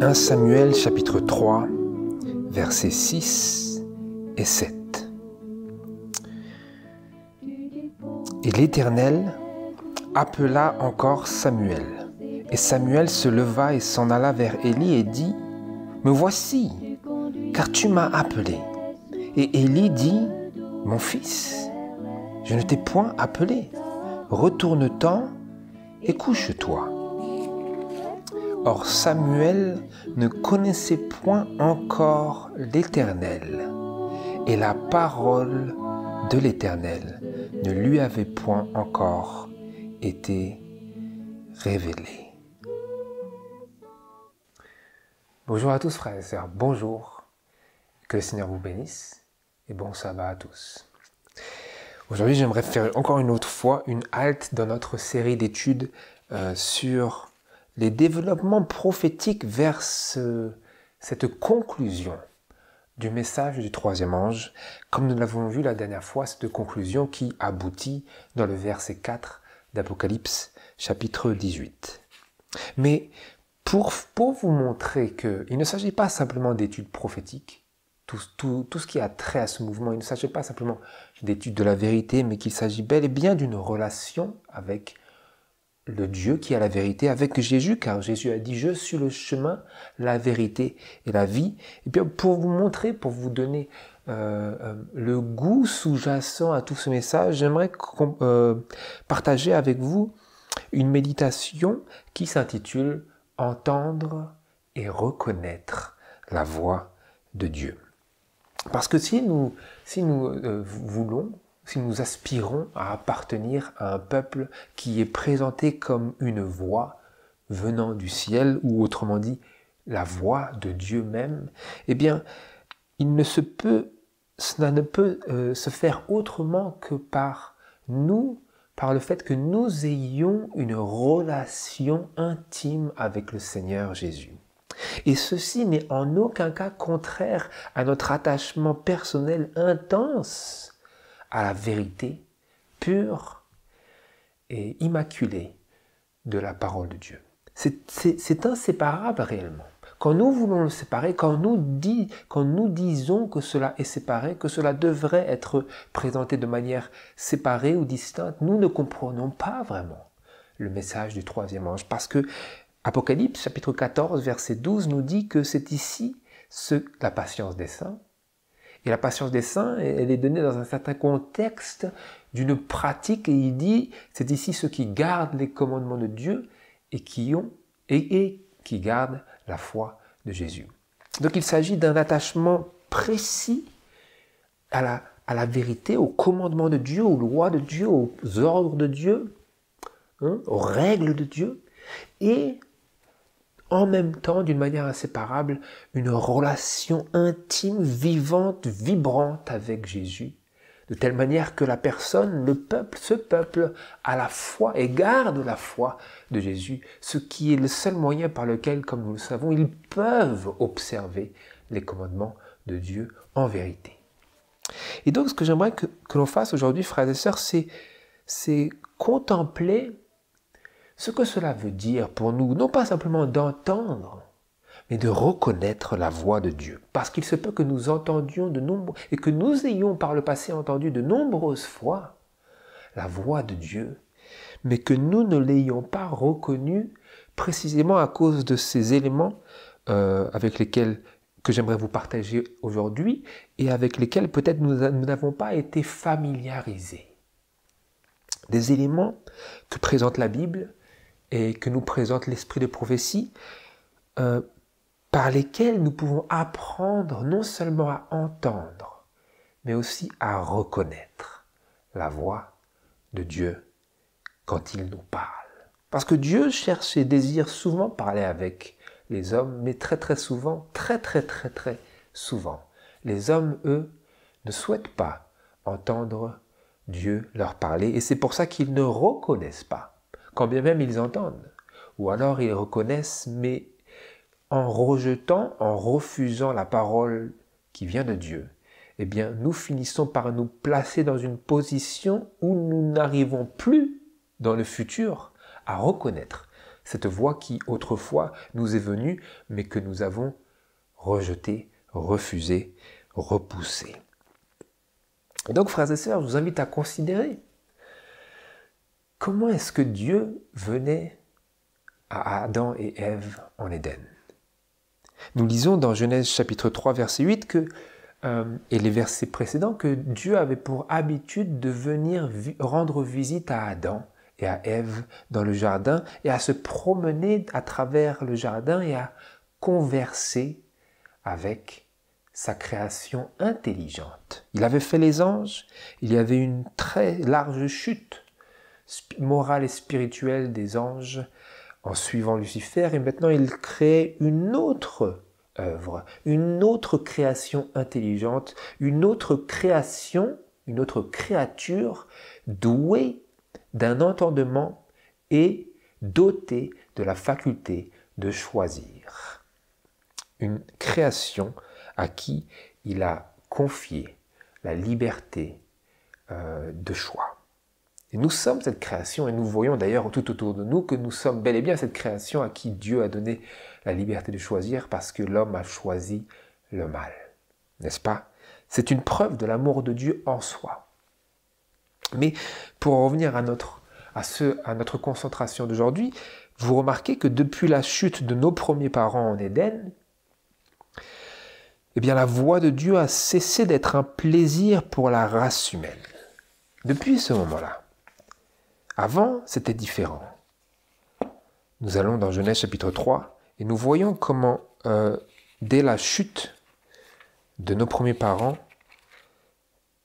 1 Samuel chapitre 3, versets 6 et 7. Et l'Éternel appela encore Samuel. Et Samuel se leva et s'en alla vers Élie et dit : « Me voici, car tu m'as appelé. » Et Élie dit : « Mon fils, je ne t'ai point appelé. Retourne-t'en et couche-toi. » Or Samuel ne connaissait point encore l'Éternel, et la parole de l'Éternel ne lui avait point encore été révélée. Bonjour à tous frères et sœurs, bonjour, que le Seigneur vous bénisse et bon sabbat à tous. Aujourd'hui j'aimerais faire encore une autre fois une halte dans notre série d'études sur les développements prophétiques vers cette conclusion du message du troisième ange, comme nous l'avons vu la dernière fois, cette conclusion qui aboutit dans le verset 4 d'Apocalypse chapitre 18. Mais pour vous montrer qu'il ne s'agit pas simplement d'études prophétiques, tout ce qui a trait à ce mouvement, il ne s'agit pas simplement d'études de la vérité, mais qu'il s'agit bel et bien d'une relation avec le Dieu qui a la vérité, avec Jésus, car Jésus a dit « Je suis le chemin, la vérité et la vie ». Et bien pour vous montrer, pour vous donner le goût sous-jacent à tout ce message, j'aimerais partager avec vous une méditation qui s'intitule « Entendre et reconnaître la voix de Dieu ». Parce que si nous voulons, si nous aspirons à appartenir à un peuple qui est présenté comme une voix venant du ciel, ou autrement dit, la voix de Dieu même, eh bien, cela ne peut se faire autrement que par le fait que nous ayons une relation intime avec le Seigneur Jésus. Et ceci n'est en aucun cas contraire à notre attachement personnel intense à la vérité pure et immaculée de la parole de Dieu. C'est inséparable réellement. Quand nous voulons le séparer, quand nous disons que cela est séparé, que cela devrait être présenté de manière séparée ou distincte, nous ne comprenons pas vraiment le message du troisième ange. Parce que Apocalypse chapitre 14 verset 12 nous dit que c'est ici la patience des saints. Et la patience des saints, elle est donnée dans un certain contexte d'une pratique, et il dit, c'est ici ceux qui gardent les commandements de Dieu et qui gardent la foi de Jésus. Donc il s'agit d'un attachement précis à la vérité, aux commandements de Dieu, aux lois de Dieu, aux ordres de Dieu, aux règles de Dieu, et en même temps, d'une manière inséparable, une relation intime, vivante, vibrante avec Jésus, de telle manière que la personne, ce peuple, a la foi et garde la foi de Jésus, ce qui est le seul moyen par lequel, comme nous le savons, ils peuvent observer les commandements de Dieu en vérité. Et donc, ce que j'aimerais que l'on fasse aujourd'hui, frères et sœurs, c'est contempler ce que cela veut dire pour nous, non pas simplement d'entendre, mais de reconnaître la voix de Dieu. Parce qu'il se peut que nous entendions et que nous ayons par le passé entendu de nombreuses fois la voix de Dieu, mais que nous ne l'ayons pas reconnue précisément à cause de ces éléments avec lesquels que j'aimerais vous partager aujourd'hui et avec lesquels peut-être nous n'avons pas été familiarisés. Des éléments que présente la Bible et que nous présente l'esprit de prophétie, par lesquels nous pouvons apprendre non seulement à entendre, mais aussi à reconnaître la voix de Dieu quand il nous parle. Parce que Dieu cherche et désire souvent parler avec les hommes, mais très souvent, très souvent, les hommes, eux, ne souhaitent pas entendre Dieu leur parler, et c'est pour ça qu'ils ne reconnaissent pas, quand bien même ils entendent, ou alors ils reconnaissent, mais en rejetant, en refusant la parole qui vient de Dieu, eh bien nous finissons par nous placer dans une position où nous n'arrivons plus dans le futur à reconnaître cette voix qui autrefois nous est venue, mais que nous avons rejetée, refusée, repoussée. Et donc, frères et sœurs, je vous invite à considérer comment est-ce que Dieu venait à Adam et Ève en Éden. Nous lisons dans Genèse chapitre 3, verset 8, et les versets précédents, que Dieu avait pour habitude de venir rendre visite à Adam et à Ève dans le jardin, et à se promener à travers le jardin et à converser avec sa création intelligente. Il avait fait les anges, il y avait une très large chute morale et spirituelle des anges en suivant Lucifer, et maintenant il crée une autre œuvre, une autre création intelligente, une autre création, une autre créature douée d'un entendement et dotée de la faculté de choisir. Une création à qui il a confié la liberté de choix. Et nous sommes cette création, et nous voyons d'ailleurs tout autour de nous que nous sommes bel et bien cette création à qui Dieu a donné la liberté de choisir parce que l'homme a choisi le mal. N'est-ce pas? C'est une preuve de l'amour de Dieu en soi. Mais pour en revenir à notre concentration d'aujourd'hui, vous remarquez que depuis la chute de nos premiers parents en Éden, eh bien la voix de Dieu a cessé d'être un plaisir pour la race humaine. Depuis ce moment-là. Avant, c'était différent. Nous allons dans Genèse chapitre 3 et nous voyons comment, dès la chute de nos premiers parents,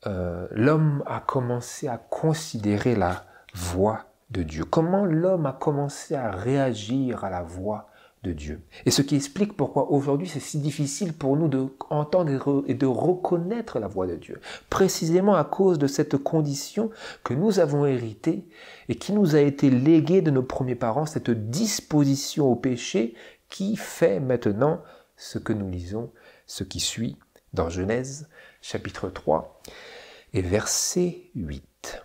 l'homme a commencé à considérer la voix de Dieu. Comment l'homme a commencé à réagir à la voix de Dieu. Et ce qui explique pourquoi aujourd'hui c'est si difficile pour nous d'entendre et de reconnaître la voix de Dieu. Précisément à cause de cette condition que nous avons héritée et qui nous a été léguée de nos premiers parents, cette disposition au péché qui fait maintenant ce que nous lisons, ce qui suit dans Genèse chapitre 3 et verset 8.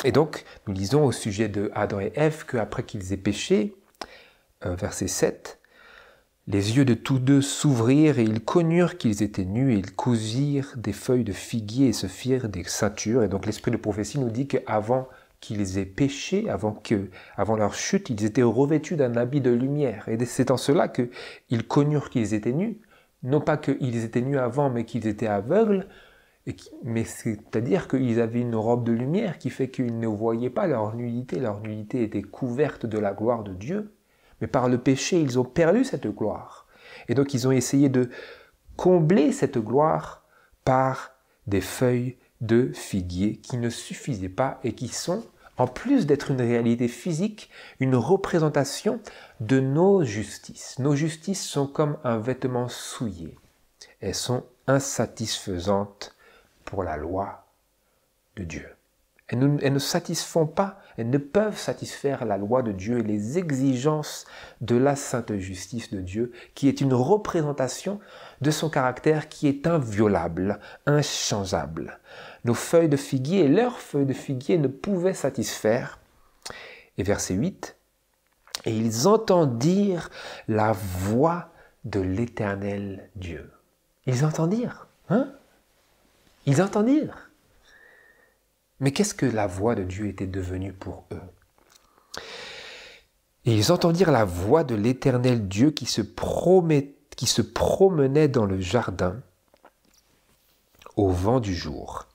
Et donc, nous lisons au sujet de Adam et Ève qu'après qu'ils aient péché, verset 7, les yeux de tous deux s'ouvrirent et ils connurent qu'ils étaient nus et ils cousirent des feuilles de figuier et se firent des ceintures. Et donc l'esprit de prophétie nous dit qu'avant qu'ils aient péché, avant leur chute, ils étaient revêtus d'un habit de lumière. Et c'est en cela qu'ils connurent qu'ils étaient nus. Non pas qu'ils étaient nus avant, mais qu'ils étaient aveugles, mais c'est-à-dire qu'ils avaient une robe de lumière qui fait qu'ils ne voyaient pas leur nudité. Leur nudité était couverte de la gloire de Dieu. Mais par le péché, ils ont perdu cette gloire. Et donc, ils ont essayé de combler cette gloire par des feuilles de figuier qui ne suffisaient pas et qui sont, en plus d'être une réalité physique, une représentation de nos justices. Nos justices sont comme un vêtement souillé. Elles sont insatisfaisantes pour la loi de Dieu. Elles ne satisfont pas, elles ne peuvent satisfaire la loi de Dieu et les exigences de la sainte justice de Dieu, qui est une représentation de son caractère qui est inviolable, inchangeable. Nos feuilles de figuier et leurs feuilles de figuier ne pouvaient satisfaire. Et verset 8, « Et ils entendirent la voix de l'Éternel Dieu. » Ils entendirent, hein? Ils entendirent. Mais qu'est-ce que la voix de Dieu était devenue pour eux? Et ils entendirent la voix de l'Éternel Dieu qui se promenait dans le jardin au vent du jour.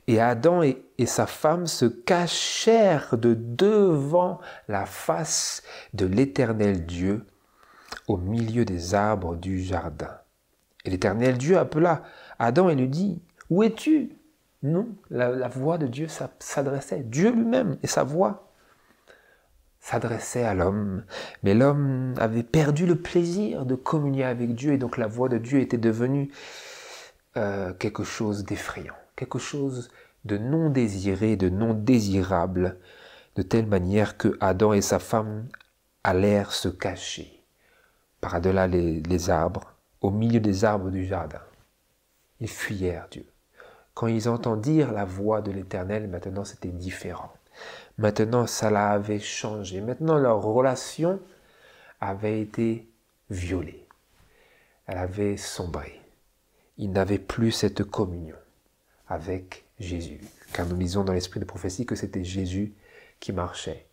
Et Adam et sa femme se cachèrent de devant la face de l'Éternel Dieu au milieu des arbres du jardin. Et l'Éternel Dieu appela Adam et lui dit, « Où es-tu » Non, la voix de Dieu s'adressait, Dieu lui-même et sa voix s'adressait à l'homme. Mais l'homme avait perdu le plaisir de communier avec Dieu et donc la voix de Dieu était devenue quelque chose d'effrayant, quelque chose de non désiré, de non désirable, de telle manière que Adam et sa femme allèrent se cacher par-delà les arbres, au milieu des arbres du jardin. Ils fuyèrent Dieu. Quand ils entendirent la voix de l'Éternel, maintenant c'était différent. Maintenant, ça avait changé. Maintenant, leur relation avait été violée. Elle avait sombré. Ils n'avaient plus cette communion avec Jésus. Car nous lisons dans l'esprit de prophétie que c'était Jésus qui marchait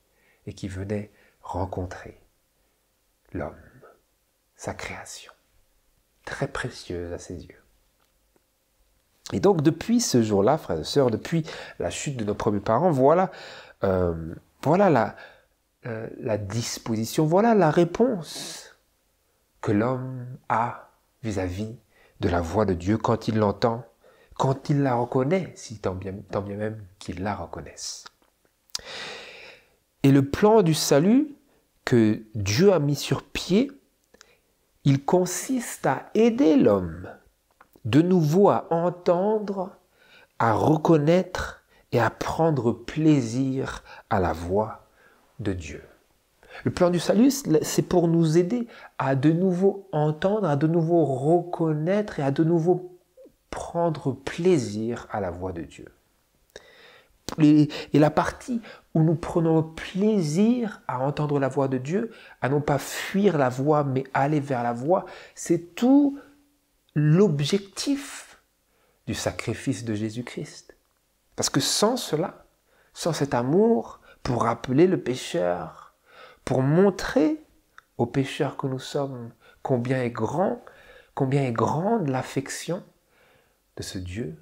et qui venait rencontrer l'homme, sa création, très précieuse à ses yeux. Et donc depuis ce jour-là, frères et sœurs, depuis la chute de nos premiers parents, voilà la disposition, voilà la réponse que l'homme a vis-à-vis de la voix de Dieu quand il l'entend, quand il la reconnaît, si tant bien même qu'il la reconnaisse. Et le plan du salut que Dieu a mis sur pied, il consiste à aider l'homme de nouveau à entendre, à reconnaître et à prendre plaisir à la voix de Dieu. Le plan du salut, c'est pour nous aider à de nouveau entendre, à de nouveau reconnaître et à de nouveau prendre plaisir à la voix de Dieu. Et la partie où nous prenons plaisir à entendre la voix de Dieu, à non pas fuir la voix, mais aller vers la voix, c'est tout l'objectif du sacrifice de Jésus-Christ. Parce que sans cela, sans cet amour pour rappeler le pécheur, pour montrer aux pécheurs que nous sommes combien est grande l'affection de ce Dieu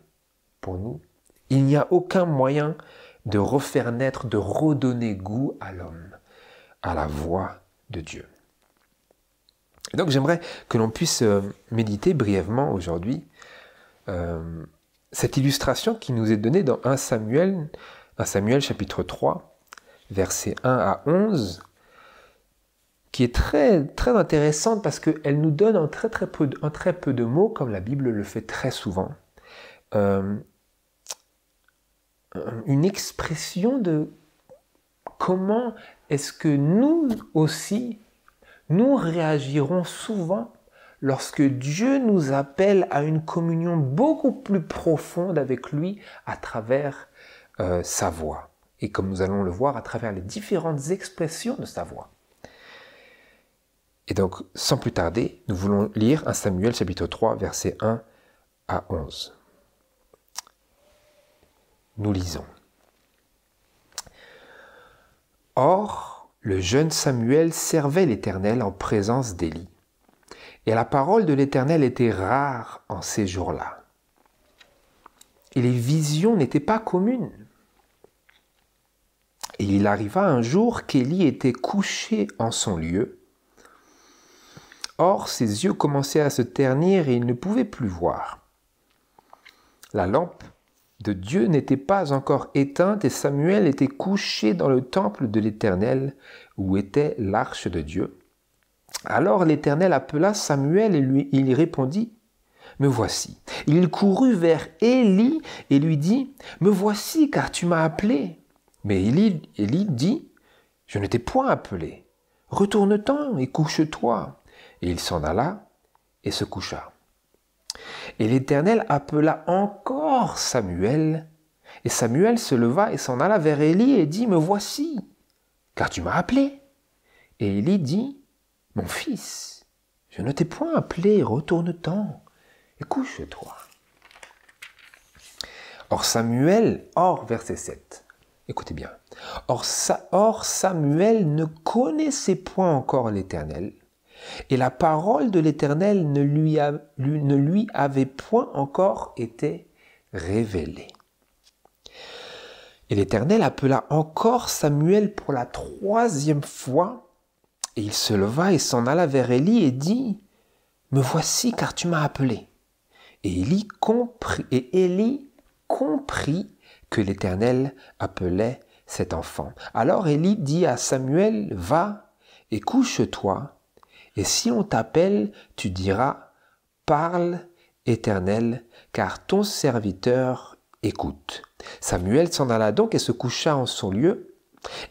pour nous, il n'y a aucun moyen de refaire naître, de redonner goût à l'homme, à la voix de Dieu. Et donc j'aimerais que l'on puisse méditer brièvement aujourd'hui cette illustration qui nous est donnée dans 1 Samuel chapitre 3, versets 1 à 11, qui est très, très intéressante parce qu'elle nous donne en très peu de mots, comme la Bible le fait très souvent, une expression de comment est-ce que nous aussi, nous réagirons souvent lorsque Dieu nous appelle à une communion beaucoup plus profonde avec lui à travers sa voix. Et comme nous allons le voir, à travers les différentes expressions de sa voix. Et donc, sans plus tarder, nous voulons lire 1 Samuel chapitre 3, versets 1 à 11. Nous lisons. Or, le jeune Samuel servait l'Éternel en présence d'Élie. Et la parole de l'Éternel était rare en ces jours-là. Et les visions n'étaient pas communes. Et il arriva un jour qu'Élie était couché en son lieu. Or, ses yeux commençaient à se ternir et il ne pouvait plus voir. La lampe de Dieu n'était pas encore éteinte et Samuel était couché dans le temple de l'Éternel où était l'arche de Dieu. Alors l'Éternel appela Samuel et il répondit, « Me voici. » Il courut vers Élie et lui dit, « Me voici, car tu m'as appelé. » Mais Élie dit, « Je ne t'ai point appelé. Retourne-t'en et couche-toi. » Et il s'en alla et se coucha. Et l'Éternel appela encore Samuel, et Samuel se leva et s'en alla vers Élie et dit, « Me voici, car tu m'as appelé. » Et Élie dit, « Mon fils, je ne t'ai point appelé, retourne-t'en et couche-toi. » Verset 7, écoutez bien. Or Samuel ne connaissait point encore l'Éternel, et la parole de l'Éternel ne lui avait point encore été révélée. Et l'Éternel appela encore Samuel pour la 3e fois, et il se leva et s'en alla vers Élie et dit, « Me voici, car tu m'as appelé. » Et Élie comprit que l'Éternel appelait cet enfant. Alors Élie dit à Samuel, « Va et couche-toi, et si on t'appelle, tu diras, « Parle, Éternel, car ton serviteur écoute. » Samuel s'en alla donc et se coucha en son lieu.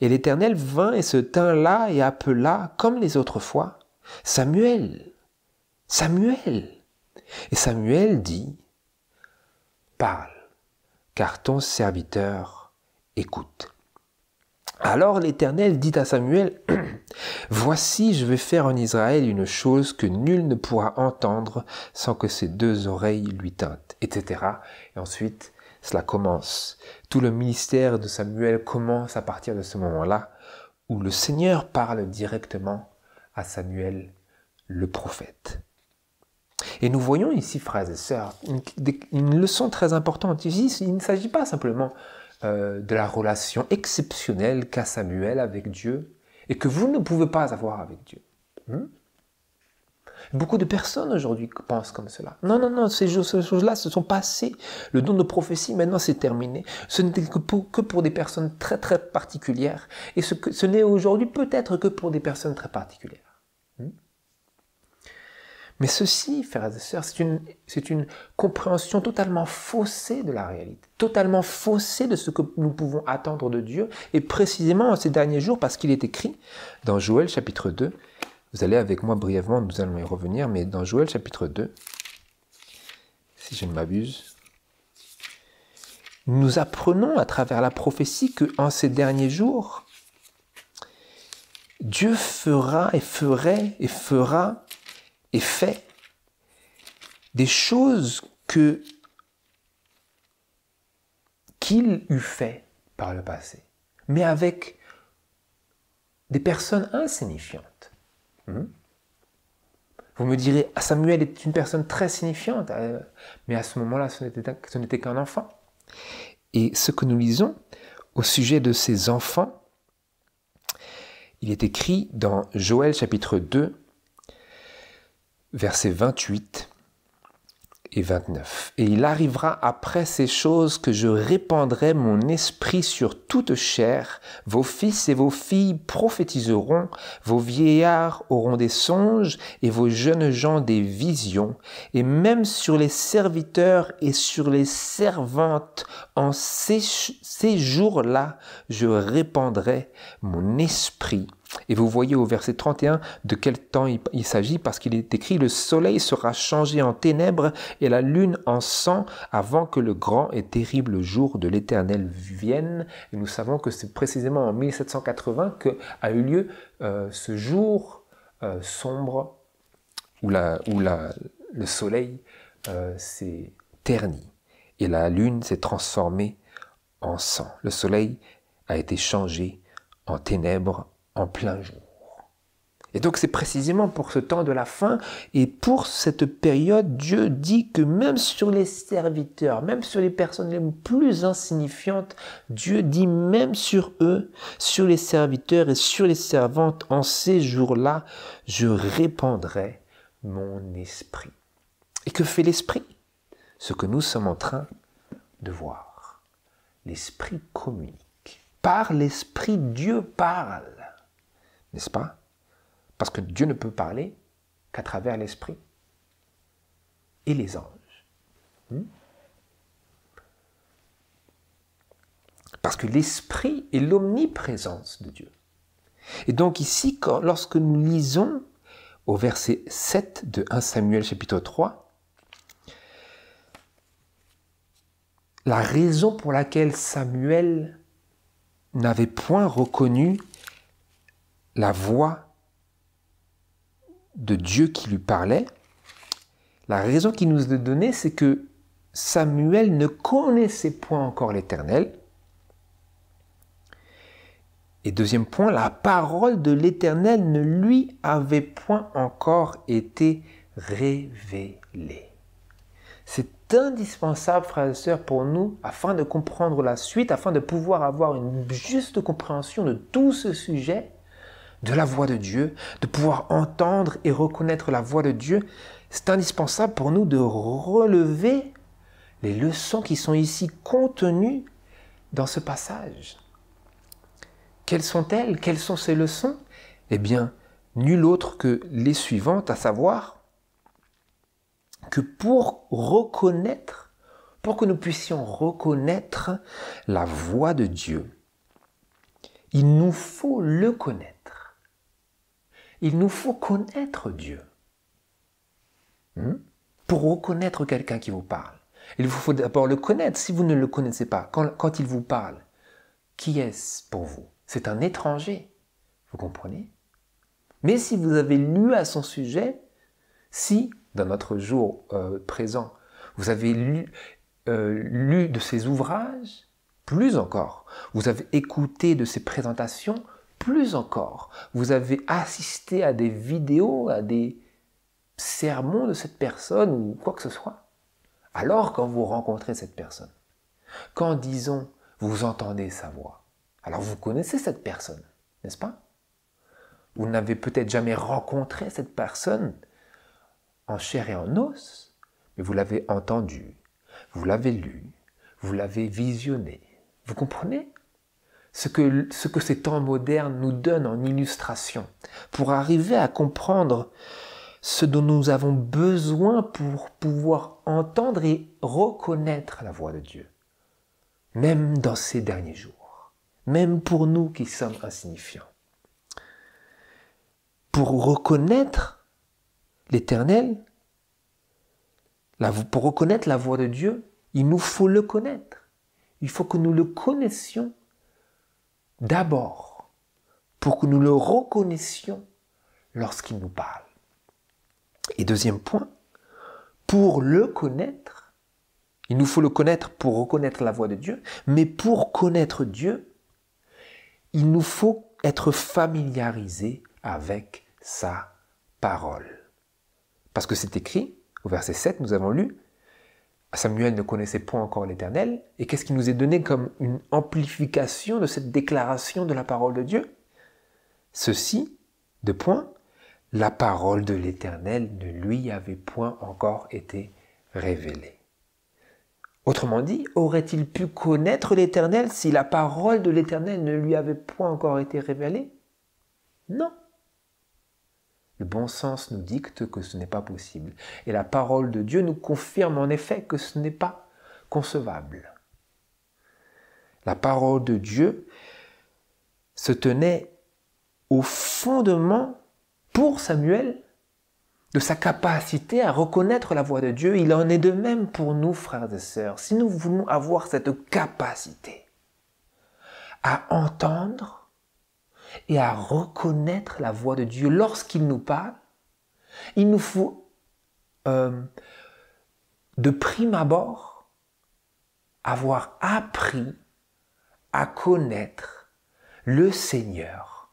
Et l'Éternel vint et se tint là et appela, comme les autres fois, « Samuel, Samuel !» Et Samuel dit, « Parle, car ton serviteur écoute. » Alors l'Éternel dit à Samuel, « Voici, je vais faire en Israël une chose que nul ne pourra entendre sans que ses deux oreilles lui tintent, etc. » Et ensuite, cela commence. Tout le ministère de Samuel commence à partir de ce moment-là, où le Seigneur parle directement à Samuel, le prophète. Et nous voyons ici, frères et sœurs, une leçon très importante. Ici, il ne s'agit pas simplement de la relation exceptionnelle qu'a Samuel avec Dieu et que vous ne pouvez pas avoir avec Dieu. Beaucoup de personnes aujourd'hui pensent comme cela. Non, non, non, ces choses-là se sont passées. Le don de prophétie, maintenant, c'est terminé. Ce n'était que pour des personnes très, très particulières. Et ce n'est aujourd'hui peut-être que pour des personnes très particulières. Mais ceci, frères et sœurs, c'est une compréhension totalement faussée de la réalité, totalement faussée de ce que nous pouvons attendre de Dieu, et précisément en ces derniers jours, parce qu'il est écrit dans Joël chapitre 2, vous allez avec moi brièvement, nous allons y revenir, mais dans Joël chapitre 2, si je ne m'abuse, nous apprenons à travers la prophétie qu'en ces derniers jours, Dieu fera et ferait et fera et fait des choses qu'il eût fait par le passé, mais avec des personnes insignifiantes. Vous me direz, Samuel est une personne très signifiante, mais à ce moment-là, ce n'était qu'un enfant. Et ce que nous lisons au sujet de ces enfants, il est écrit dans Joël chapitre 2, versets 28 et 29. « Et il arrivera après ces choses que je répandrai mon esprit sur toute chair. Vos fils et vos filles prophétiseront, vos vieillards auront des songes et vos jeunes gens des visions. Et même sur les serviteurs et sur les servantes, en ces jours-là, je répandrai mon esprit. » Et vous voyez au verset 31 de quel temps il s'agit, parce qu'il est écrit « Le soleil sera changé en ténèbres et la lune en sang avant que le grand et terrible jour de l'Éternel vienne. » Et nous savons que c'est précisément en 1780 qu'a eu lieu ce jour sombre où le soleil s'est terni et la lune s'est transformée en sang. Le soleil a été changé en ténèbres en plein jour. Et donc c'est précisément pour ce temps de la fin et pour cette période, Dieu dit que même sur les serviteurs, même sur les personnes les plus insignifiantes, Dieu dit même sur eux, sur les serviteurs et sur les servantes, en ces jours-là, je répandrai mon esprit. Et que fait l'esprit? Ce que nous sommes en train de voir. L'esprit communique. Par l'esprit, Dieu parle. N'est-ce pas? Parce que Dieu ne peut parler qu'à travers l'esprit et les anges. Parce que l'esprit est l'omniprésence de Dieu. Et donc ici, lorsque nous lisons au verset 7 de 1 Samuel chapitre 3, la raison pour laquelle Samuel n'avait point reconnu la voix de Dieu qui lui parlait, la raison qu'il nous est donnée, c'est que Samuel ne connaissait point encore l'Éternel. Et deuxième point, la parole de l'Éternel ne lui avait point encore été révélée. C'est indispensable, frères et sœurs, pour nous, afin de comprendre la suite, afin de pouvoir avoir une juste compréhension de tout ce sujet, de la voix de Dieu, de pouvoir entendre et reconnaître la voix de Dieu. C'est indispensable pour nous de relever les leçons qui sont ici contenues dans ce passage. Quelles sont-elles? Quelles sont ces leçons? Eh bien, nul autre que les suivantes, à savoir que pour que nous puissions reconnaître la voix de Dieu, il nous faut le connaître. Il nous faut connaître Dieu. Pour reconnaître quelqu'un qui vous parle, il vous faut d'abord le connaître. Si vous ne le connaissez pas, quand il vous parle, qui est-ce pour vous? C'est un étranger. Vous comprenez? Mais si vous avez lu à son sujet, si, dans notre jour présent, vous avez lu de ses ouvrages, plus encore. Vous avez écouté de ses présentations, plus encore. Vous avez assisté à des vidéos, à des sermons de cette personne ou quoi que ce soit. Alors, quand vous rencontrez cette personne, quand, disons, vous entendez sa voix, alors vous connaissez cette personne, n'est-ce pas? Vous n'avez peut-être jamais rencontré cette personne en chair et en os, mais vous l'avez entendu, vous l'avez lu, vous l'avez visionné. Vous comprenez ce que ces temps modernes nous donnent en illustration pour arriver à comprendre ce dont nous avons besoin pour pouvoir entendre et reconnaître la voix de Dieu, même dans ces derniers jours, même pour nous qui sommes insignifiants. Pour reconnaître l'Éternel, pour reconnaître la voix de Dieu, il nous faut le connaître. Il faut que nous le connaissions d'abord, pour que nous le reconnaissions lorsqu'il nous parle. Et deuxième point, pour le connaître, il nous faut le connaître pour reconnaître la voix de Dieu, mais pour connaître Dieu, il nous faut être familiarisé avec sa parole. Parce que c'est écrit, au verset 7, nous avons lu, Samuel ne connaissait point encore l'Éternel, et qu'est-ce qui nous est donné comme une amplification de cette déclaration de la parole de Dieu? Ceci, deux points, la parole de l'Éternel ne lui avait point encore été révélée. Autrement dit, aurait-il pu connaître l'Éternel si la parole de l'Éternel ne lui avait point encore été révélée? Non. Le bon sens nous dicte que ce n'est pas possible. Et la parole de Dieu nous confirme en effet que ce n'est pas concevable. La parole de Dieu se tenait au fondement, pour Samuel, de sa capacité à reconnaître la voix de Dieu. Il en est de même pour nous, frères et sœurs. Si nous voulons avoir cette capacité à entendre et à reconnaître la voix de Dieu lorsqu'il nous parle, il nous faut de prime abord avoir appris à connaître le Seigneur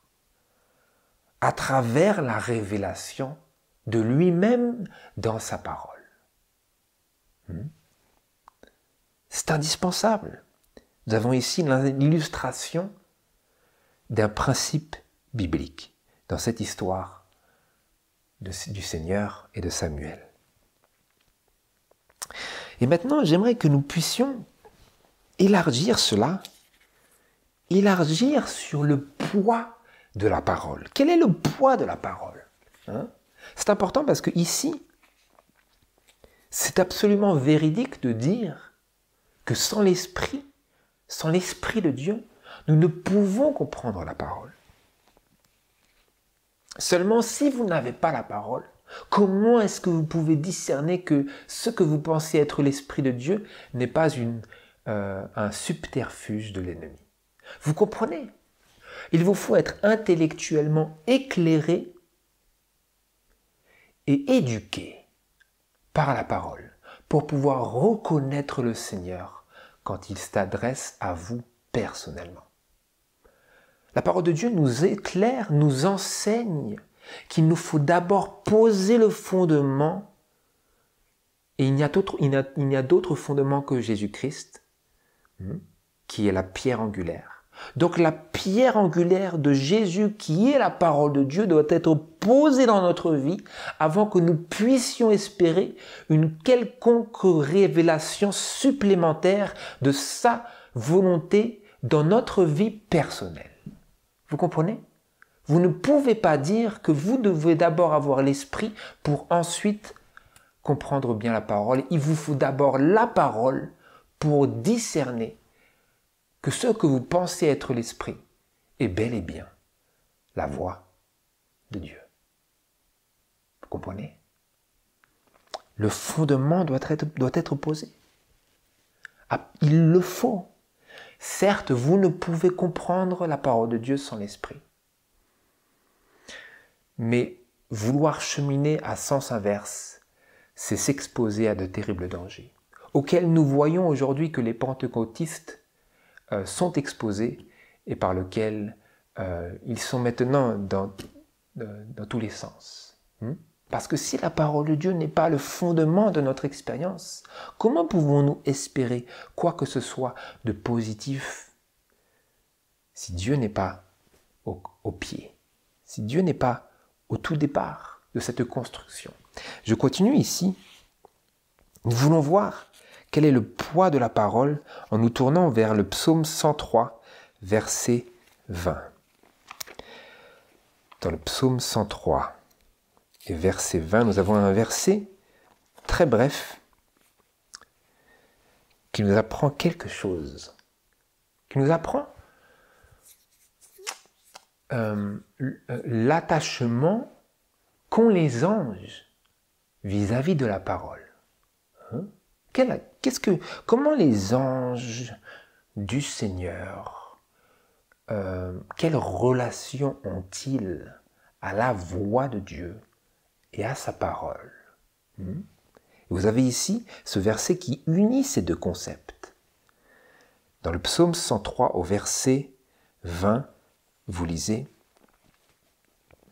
à travers la révélation de lui-même dans sa parole. C'est indispensable. Nous avons ici l'illustration d'un principe biblique dans cette histoire du Seigneur et de Samuel. Et maintenant, j'aimerais que nous puissions élargir cela, élargir sur le poids de la parole. Quel est le poids de la parole? C'est important parce que ici, c'est absolument véridique de dire que sans l'Esprit de Dieu, nous ne pouvons comprendre la parole. Seulement, si vous n'avez pas la parole, comment est-ce que vous pouvez discerner que ce que vous pensez être l'Esprit de Dieu n'est pas un subterfuge de l'ennemi? Vous comprenez? Il vous faut être intellectuellement éclairé et éduqué par la parole pour pouvoir reconnaître le Seigneur quand il s'adresse à vous personnellement. La parole de Dieu nous éclaire, nous enseigne qu'il nous faut d'abord poser le fondement, et il n'y a d'autre fondement que Jésus-Christ, qui est la pierre angulaire. Donc la pierre angulaire de Jésus, qui est la parole de Dieu, doit être posée dans notre vie avant que nous puissions espérer une quelconque révélation supplémentaire de sa volonté dans notre vie personnelle. Vous comprenez? Vous ne pouvez pas dire que vous devez d'abord avoir l'esprit pour ensuite comprendre bien la parole. Il vous faut d'abord la parole pour discerner que ce que vous pensez être l'esprit est bel et bien la voix de Dieu. Vous comprenez? Le fondement doit être posé. Il le faut. Certes, vous ne pouvez comprendre la parole de Dieu sans l'Esprit. Mais vouloir cheminer à sens inverse, c'est s'exposer à de terribles dangers, auxquels nous voyons aujourd'hui que les pentecôtistes sont exposés et par lesquels ils sont maintenant dans tous les sens. Parce que si la parole de Dieu n'est pas le fondement de notre expérience, comment pouvons-nous espérer quoi que ce soit de positif si Dieu n'est pas au pied, si Dieu n'est pas au tout départ de cette construction? Je continue ici. Nous voulons voir quel est le poids de la parole en nous tournant vers le psaume 103, verset 20. Dans le psaume 103 et verset 20, nous avons un verset très bref qui nous apprend quelque chose, qui nous apprend l'attachement qu'ont les anges vis-à-vis de la parole. Comment les anges du Seigneur, quelle relation ont-ils à la voix de Dieu et à sa parole? Vous avez ici ce verset qui unit ces deux concepts. Dans le psaume 103 au verset 20, vous lisez: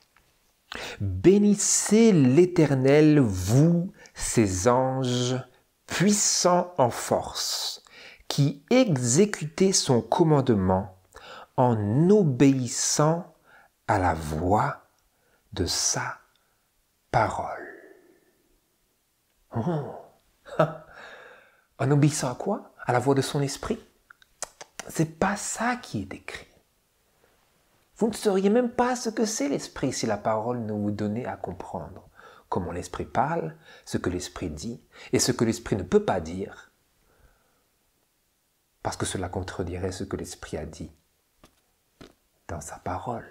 « Bénissez l'Éternel, vous, ses anges, puissants en force, qui exécutez son commandement en obéissant à la voix de sa parole. » En obéissant à quoi? À la voix de son esprit? C'est pas ça qui est écrit. Vous ne sauriez même pas ce que c'est l'esprit si la parole ne vous donnait à comprendre comment l'esprit parle, ce que l'esprit dit et ce que l'esprit ne peut pas dire, parce que cela contredirait ce que l'esprit a dit dans sa parole.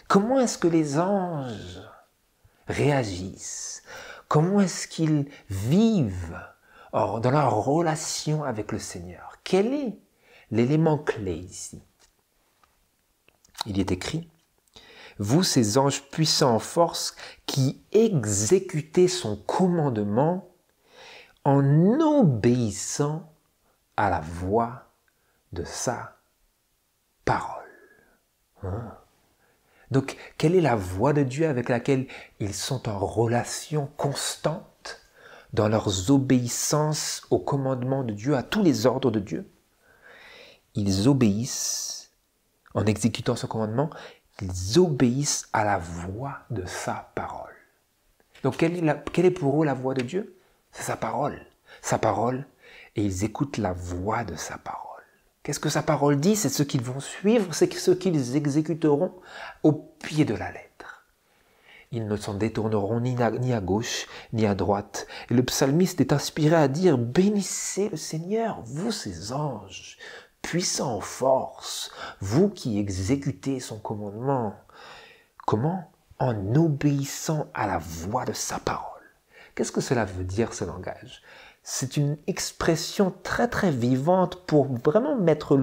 Comment est-ce que les anges réagissent? Comment est-ce qu'ils vivent dans leur relation avec le Seigneur? Quel est l'élément clé ici? Il y est écrit: « Vous, ces anges puissants en force, qui exécutez son commandement en obéissant à la voix de sa parole. » Donc, quelle est la voix de Dieu avec laquelle ils sont en relation constante dans leurs obéissances aux commandements de Dieu, à tous les ordres de Dieu? Ils obéissent, en exécutant ce commandement, ils obéissent à la voix de sa parole. Donc, quelle est pour eux la voix de Dieu? C'est sa parole. Sa parole, et ils écoutent la voix de sa parole. Qu'est-ce que sa parole dit? C'est ce qu'ils vont suivre, c'est ce qu'ils exécuteront au pied de la lettre. Ils ne s'en détourneront ni à gauche, ni à droite. Et le psalmiste est inspiré à dire: « Bénissez le Seigneur, vous ses anges, puissants en force, vous qui exécutez son commandement. » Comment? En obéissant à la voix de sa parole. Qu'est-ce que cela veut dire, ce langage? C'est une expression très très vivante pour vraiment mettre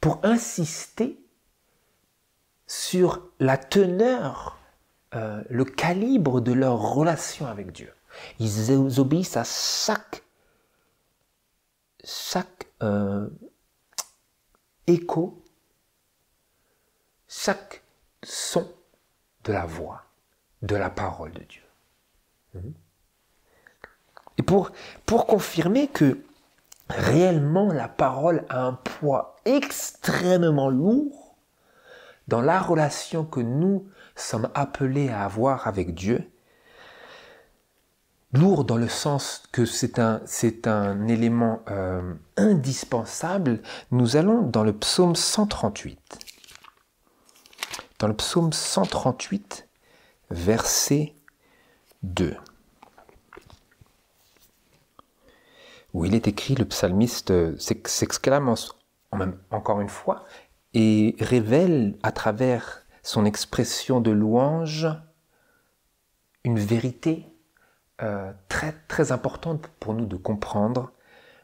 pour insister sur la teneur, le calibre de leur relation avec Dieu. Ils obéissent à chaque écho, chaque son de la voix, de la parole de Dieu. Et pour confirmer que réellement la parole a un poids extrêmement lourd dans la relation que nous sommes appelés à avoir avec Dieu, lourd dans le sens que c'est un élément indispensable, nous allons dans le psaume 138. Dans le psaume 138, verset 2. Où il est écrit, le psalmiste s'exclame encore une fois et révèle à travers son expression de louange une vérité, très, très importante pour nous de comprendre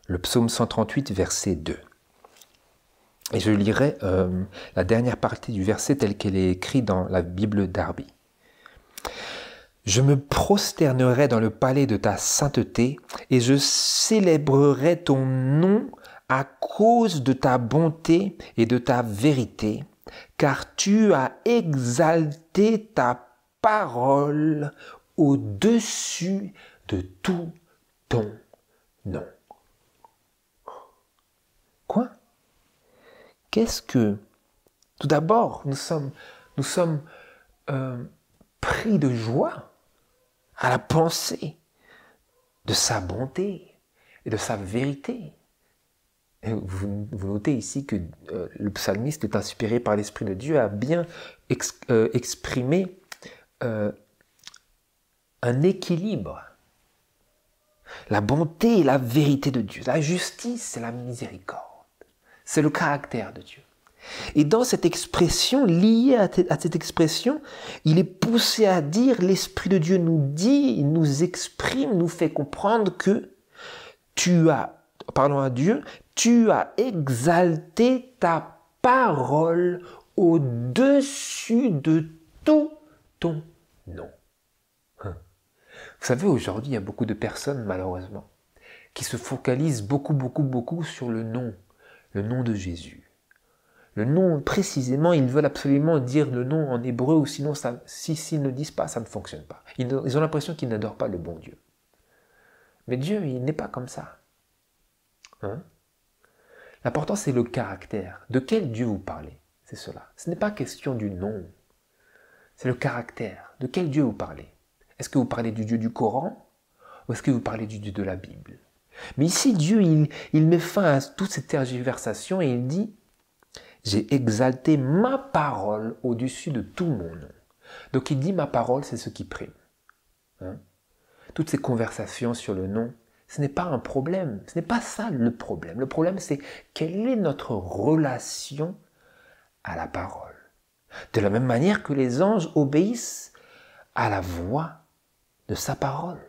le psaume 138, verset 2. Et je lirai la dernière partie du verset telle qu'elle est écrite dans la Bible Darby. Je me prosternerai dans le palais de ta sainteté et je célébrerai ton nom à cause de ta bonté et de ta vérité, car tu as exalté ta parole au-dessus de tout ton nom. Quoi? Qu'est-ce que... Tout d'abord, nous sommes pris de joie à la pensée de sa bonté et de sa vérité. Et vous notez ici que le psalmiste est inspiré par l'Esprit de Dieu à bien exprimer un équilibre. La bonté et la vérité de Dieu, la justice et la miséricorde. C'est le caractère de Dieu. Et dans cette expression, liée à cette expression, il est poussé à dire, l'Esprit de Dieu nous dit, il nous exprime, nous fait comprendre que Dieu, tu as exalté ta parole au-dessus de tout ton nom. Vous savez, aujourd'hui, il y a beaucoup de personnes, malheureusement, qui se focalisent beaucoup sur le nom de Jésus. Le nom, précisément, ils veulent absolument dire le nom en hébreu, ou sinon, s'ils ne disent pas, ça ne fonctionne pas. Ils ont l'impression qu'ils n'adorent pas le bon Dieu. Mais Dieu, il n'est pas comme ça. L'important, c'est le caractère. De quel Dieu vous parlez? C'est cela. Ce n'est pas question du nom. C'est le caractère. De quel Dieu vous parlez? Est-ce que vous parlez du Dieu du Coran? Ou est-ce que vous parlez du Dieu de la Bible? Mais ici, Dieu, il met fin à toute cette tergiversation et il dit « J'ai exalté ma parole au-dessus de tout mon nom. » Donc il dit « Ma parole, c'est ce qui prime. » Toutes ces conversations sur le nom, ce n'est pas un problème. Ce n'est pas ça le problème. Le problème, c'est quelle est notre relation à la parole. De la même manière que les anges obéissent à la voix de sa parole.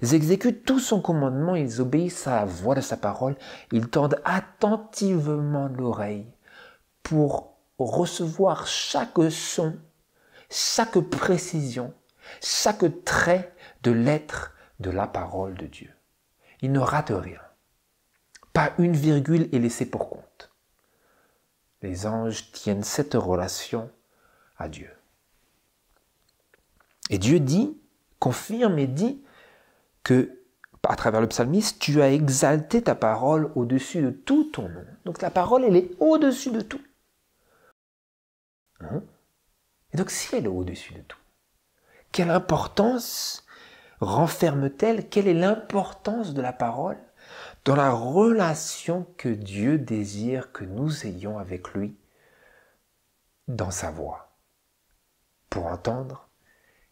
Ils exécutent tout son commandement, ils obéissent à la voix de sa parole, ils tendent attentivement l'oreille pour recevoir chaque son, chaque précision, chaque trait de l'être de la parole de Dieu. Ils ne ratent rien. Pas une virgule est laissée pour compte. Les anges tiennent cette relation à Dieu. Et Dieu confirme et dit que, à travers le psalmiste, tu as exalté ta parole au-dessus de tout ton nom. Donc la parole, elle est au-dessus de tout. Et donc si elle est au-dessus de tout, quelle importance renferme-t-elle? Quelle est l'importance de la parole dans la relation que Dieu désire que nous ayons avec lui dans sa voix, pour entendre,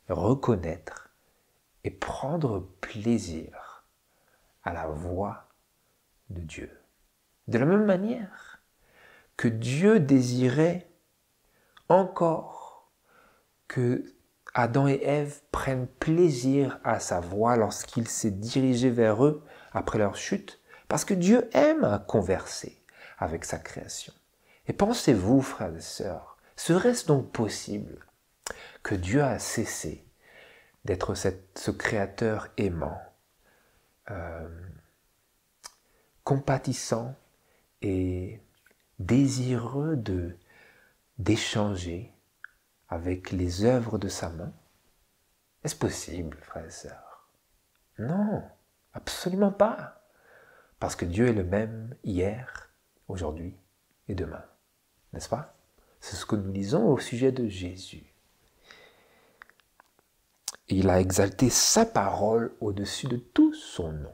reconnaître et prendre plaisir à la voix de Dieu. De la même manière que Dieu désirait encore que Adam et Ève prennent plaisir à sa voix lorsqu'il s'est dirigé vers eux après leur chute, parce que Dieu aime converser avec sa création. Et pensez-vous, frères et sœurs, serait-ce donc possible que Dieu a cessé d'être ce créateur aimant, compatissant et désireux d'échanger avec les œuvres de sa main? Est-ce possible, frères et sœurs? Non, absolument pas. Parce que Dieu est le même hier, aujourd'hui et demain. N'est-ce pas? C'est ce que nous lisons au sujet de Jésus. Il a exalté sa parole au-dessus de tout son nom.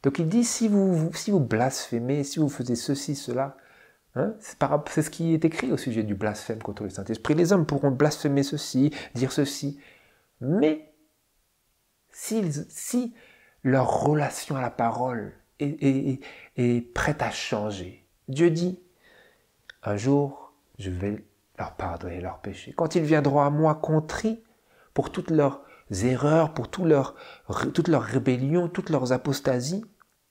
Donc il dit, si vous blasphémez, si vous faisiez ceci, cela, c'est ce qui est écrit au sujet du blasphème contre le Saint-Esprit. Les hommes pourront blasphémer ceci, dire ceci, mais si leur relation à la parole est prête à changer, Dieu dit, un jour, je vais leur pardonner leurs péchés. Quand ils viendront à moi contrits pour toutes leurs erreurs, pour toutes leurs rébellions, toutes leurs apostasies,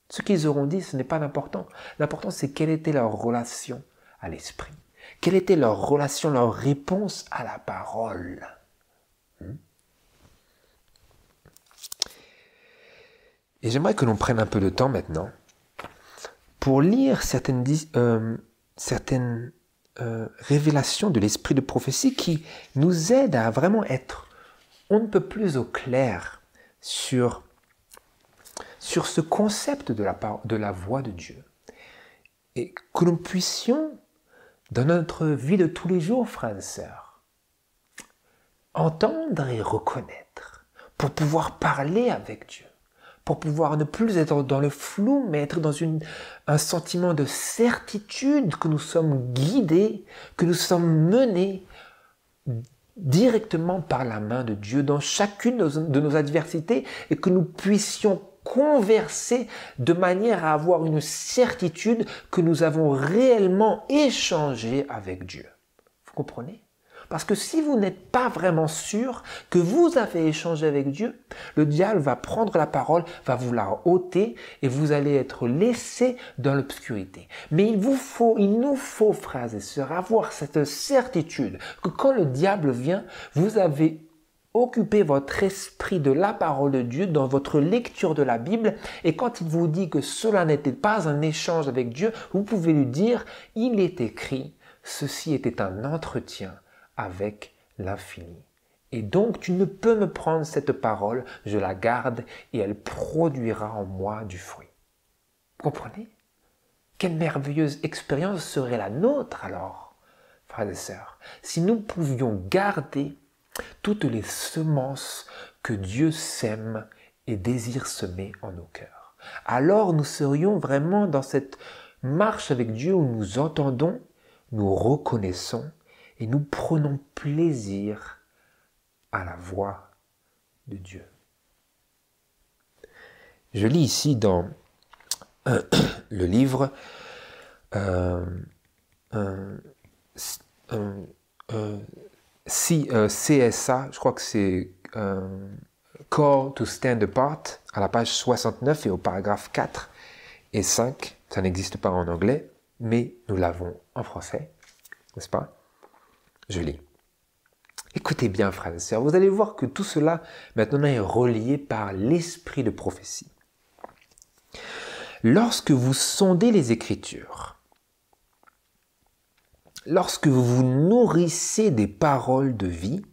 ce qu'ils auront dit, ce n'est pas l'important. L'important, c'est quelle était leur relation à l'Esprit. Quelle était leur relation, leur réponse à la parole. Et j'aimerais que l'on prenne un peu de temps maintenant pour lire certaines révélations de l'esprit de prophétie qui nous aident à vraiment être on ne peut plus au clair sur ce concept de la voix de Dieu. Et que nous puissions, dans notre vie de tous les jours, frères et sœurs, entendre et reconnaître pour pouvoir parler avec Dieu, pour pouvoir ne plus être dans le flou, mais être dans un sentiment de certitude que nous sommes guidés, que nous sommes menés directement par la main de Dieu dans chacune de nos adversités et que nous puissions converser de manière à avoir une certitude que nous avons réellement échangé avec Dieu. Vous comprenez ? Parce que si vous n'êtes pas vraiment sûr que vous avez échangé avec Dieu, le diable va prendre la parole, va vous la ôter et vous allez être laissés dans l'obscurité. Mais il nous faut, frères et sœurs, avoir cette certitude que quand le diable vient, vous avez occupé votre esprit de la parole de Dieu dans votre lecture de la Bible et quand il vous dit que cela n'était pas un échange avec Dieu, vous pouvez lui dire, il est écrit, ceci était un entretien avec l'infini. Et donc, tu ne peux me prendre cette parole, je la garde et elle produira en moi du fruit. Vous comprenez ? Quelle merveilleuse expérience serait la nôtre alors, frères et sœurs, si nous pouvions garder toutes les semences que Dieu sème et désire semer en nos cœurs. Alors nous serions vraiment dans cette marche avec Dieu où nous entendons, nous reconnaissons et nous prenons plaisir à la voix de Dieu. Je lis ici dans le livre CSA, je crois que c'est Call to Stand Apart, à la page 69 et au paragraphe 4 et 5. Ça n'existe pas en anglais, mais nous l'avons en français, n'est-ce pas ? Je lis. Écoutez bien, frères et sœurs, vous allez voir que tout cela maintenant est relié par l'esprit de prophétie. Lorsque vous sondez les Écritures, lorsque vous vous nourrissez des paroles de vie,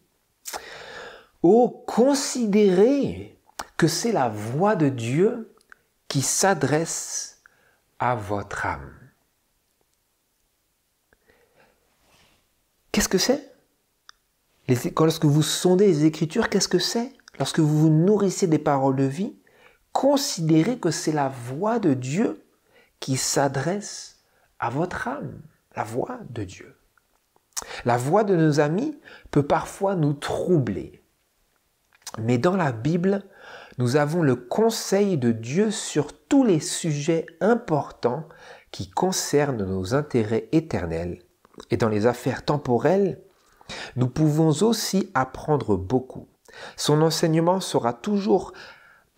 considérez que c'est la voix de Dieu qui s'adresse à votre âme. Qu'est-ce que c'est ? Lorsque vous sondez les Écritures, qu'est-ce que c'est ? Lorsque vous vous nourrissez des paroles de vie, considérez que c'est la voix de Dieu qui s'adresse à votre âme. La voix de Dieu. La voix de nos amis peut parfois nous troubler. Mais dans la Bible, nous avons le conseil de Dieu sur tous les sujets importants qui concernent nos intérêts éternels. Et dans les affaires temporelles, nous pouvons aussi apprendre beaucoup. Son enseignement sera toujours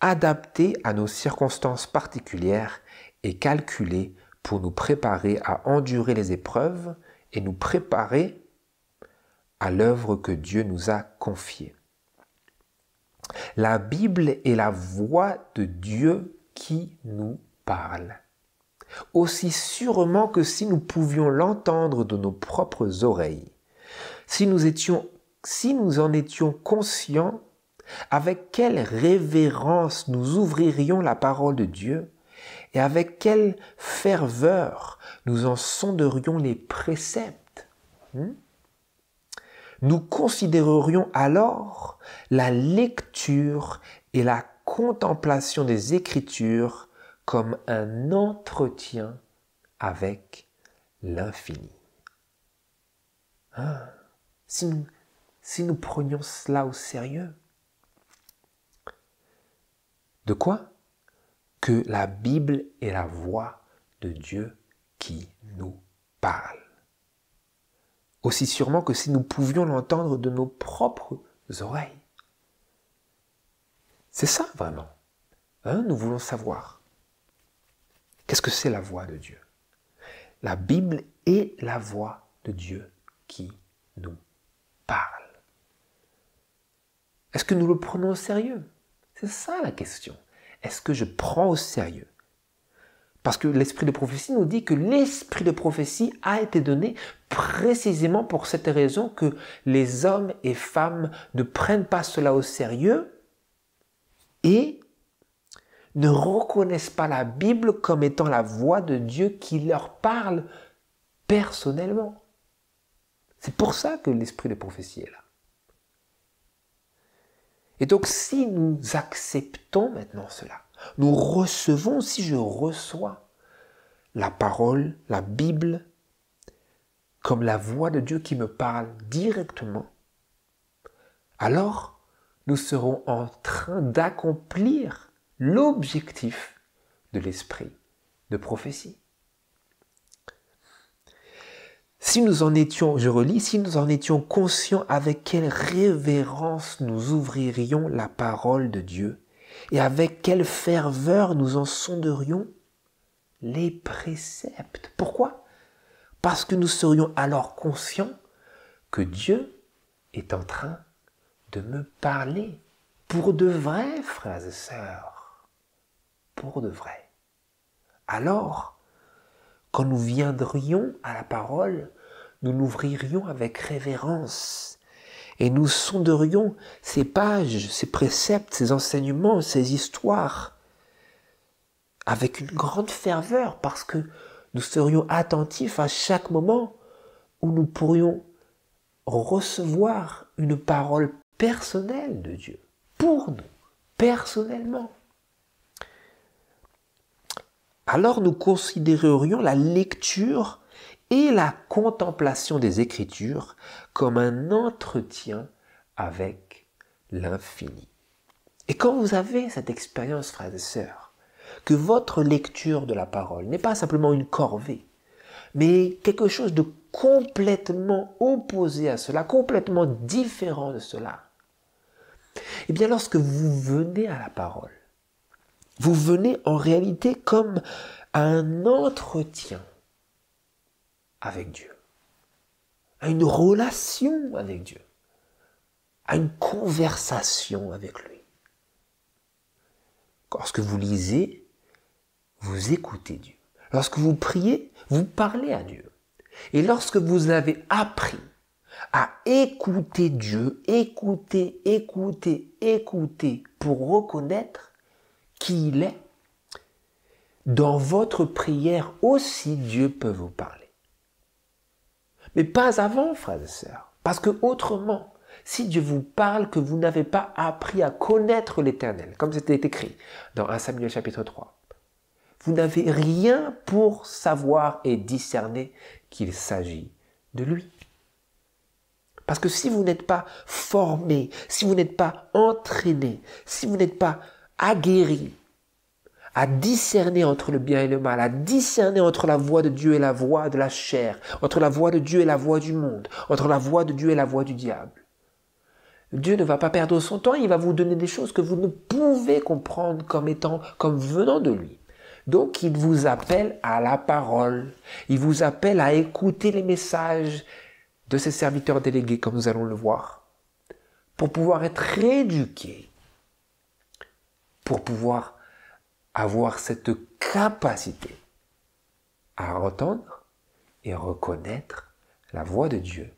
adapté à nos circonstances particulières et calculé pour nous préparer à endurer les épreuves et nous préparer à l'œuvre que Dieu nous a confiée. La Bible est la voix de Dieu qui nous parle. Aussi sûrement que si nous pouvions l'entendre de nos propres oreilles, si nous en étions conscients, avec quelle révérence nous ouvririons la parole de Dieu et avec quelle ferveur nous en sonderions les préceptes. Nous considérerions alors la lecture et la contemplation des Écritures comme un entretien avec l'infini. Si nous prenions cela au sérieux. De quoi ? Que la Bible est la voix de Dieu qui nous parle. Aussi sûrement que si nous pouvions l'entendre de nos propres oreilles. C'est ça vraiment. Nous voulons savoir. Qu'est-ce que c'est la voix de Dieu? La Bible est la voix de Dieu qui nous parle. Est-ce que nous le prenons au sérieux? C'est ça la question. Est-ce que je prends au sérieux? Parce que l'esprit de prophétie nous dit que l'esprit de prophétie a été donné précisément pour cette raison que les hommes et femmes ne prennent pas cela au sérieux et ne reconnaissent pas la Bible comme étant la voix de Dieu qui leur parle personnellement. C'est pour ça que l'esprit de prophétie est là. Et donc si nous acceptons maintenant cela, nous recevons, si je reçois la parole, la Bible, comme la voix de Dieu qui me parle directement, alors nous serons en train d'accomplir l'objectif de l'esprit de prophétie. Si nous en étions, je relis, si nous en étions conscients, avec quelle révérence nous ouvririons la parole de Dieu et avec quelle ferveur nous en sonderions les préceptes. Pourquoi? Parce que nous serions alors conscients que Dieu est en train de me parler pour de vrai, frères et sœurs, pour de vrai. Alors, quand nous viendrions à la parole, nous l'ouvririons avec révérence et nous sonderions ces pages, ces préceptes, ces enseignements, ces histoires avec une grande ferveur parce que nous serions attentifs à chaque moment où nous pourrions recevoir une parole personnelle de Dieu, pour nous, personnellement. Alors nous considérerions la lecture et la contemplation des Écritures comme un entretien avec l'infini. Et quand vous avez cette expérience, frères et sœurs, que votre lecture de la parole n'est pas simplement une corvée, mais quelque chose de complètement opposé à cela, complètement différent de cela, eh bien lorsque vous venez à la parole, vous venez en réalité comme à un entretien avec Dieu, à une relation avec Dieu, à une conversation avec lui. Lorsque vous lisez, vous écoutez Dieu. Lorsque vous priez, vous parlez à Dieu. Et lorsque vous avez appris à écouter Dieu, écouter pour reconnaître qui il est, dans votre prière aussi Dieu peut vous parler. Mais pas avant, frères et sœurs, parce que autrement, si Dieu vous parle que vous n'avez pas appris à connaître l'Éternel, comme c'était écrit dans 1 Samuel chapitre 3, vous n'avez rien pour savoir et discerner qu'il s'agit de lui. Parce que si vous n'êtes pas formé, si vous n'êtes pas entraîné, si vous n'êtes pas aguerri à discerner entre le bien et le mal, à discerner entre la voix de Dieu et la voix de la chair, entre la voix de Dieu et la voix du monde, entre la voix de Dieu et la voix du diable, Dieu ne va pas perdre son temps, il va vous donner des choses que vous ne pouvez comprendre comme venant de lui. Donc il vous appelle à la parole, il vous appelle à écouter les messages de ses serviteurs délégués, comme nous allons le voir, pour pouvoir être rééduqués, pour pouvoir avoir cette capacité à entendre et reconnaître la voix de Dieu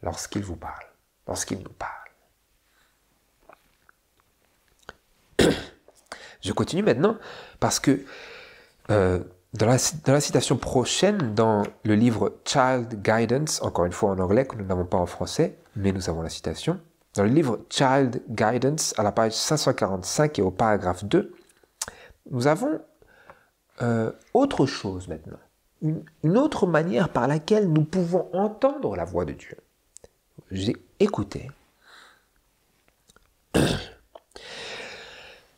lorsqu'il vous parle, lorsqu'il nous parle. Je continue maintenant parce que dans la citation prochaine, dans le livre Child Guidance, encore une fois en anglais, que nous n'avons pas en français, mais nous avons la citation, dans le livre Child Guidance, à la page 545 et au paragraphe 2, nous avons autre chose maintenant, une autre manière par laquelle nous pouvons entendre la voix de Dieu. J'ai écouté.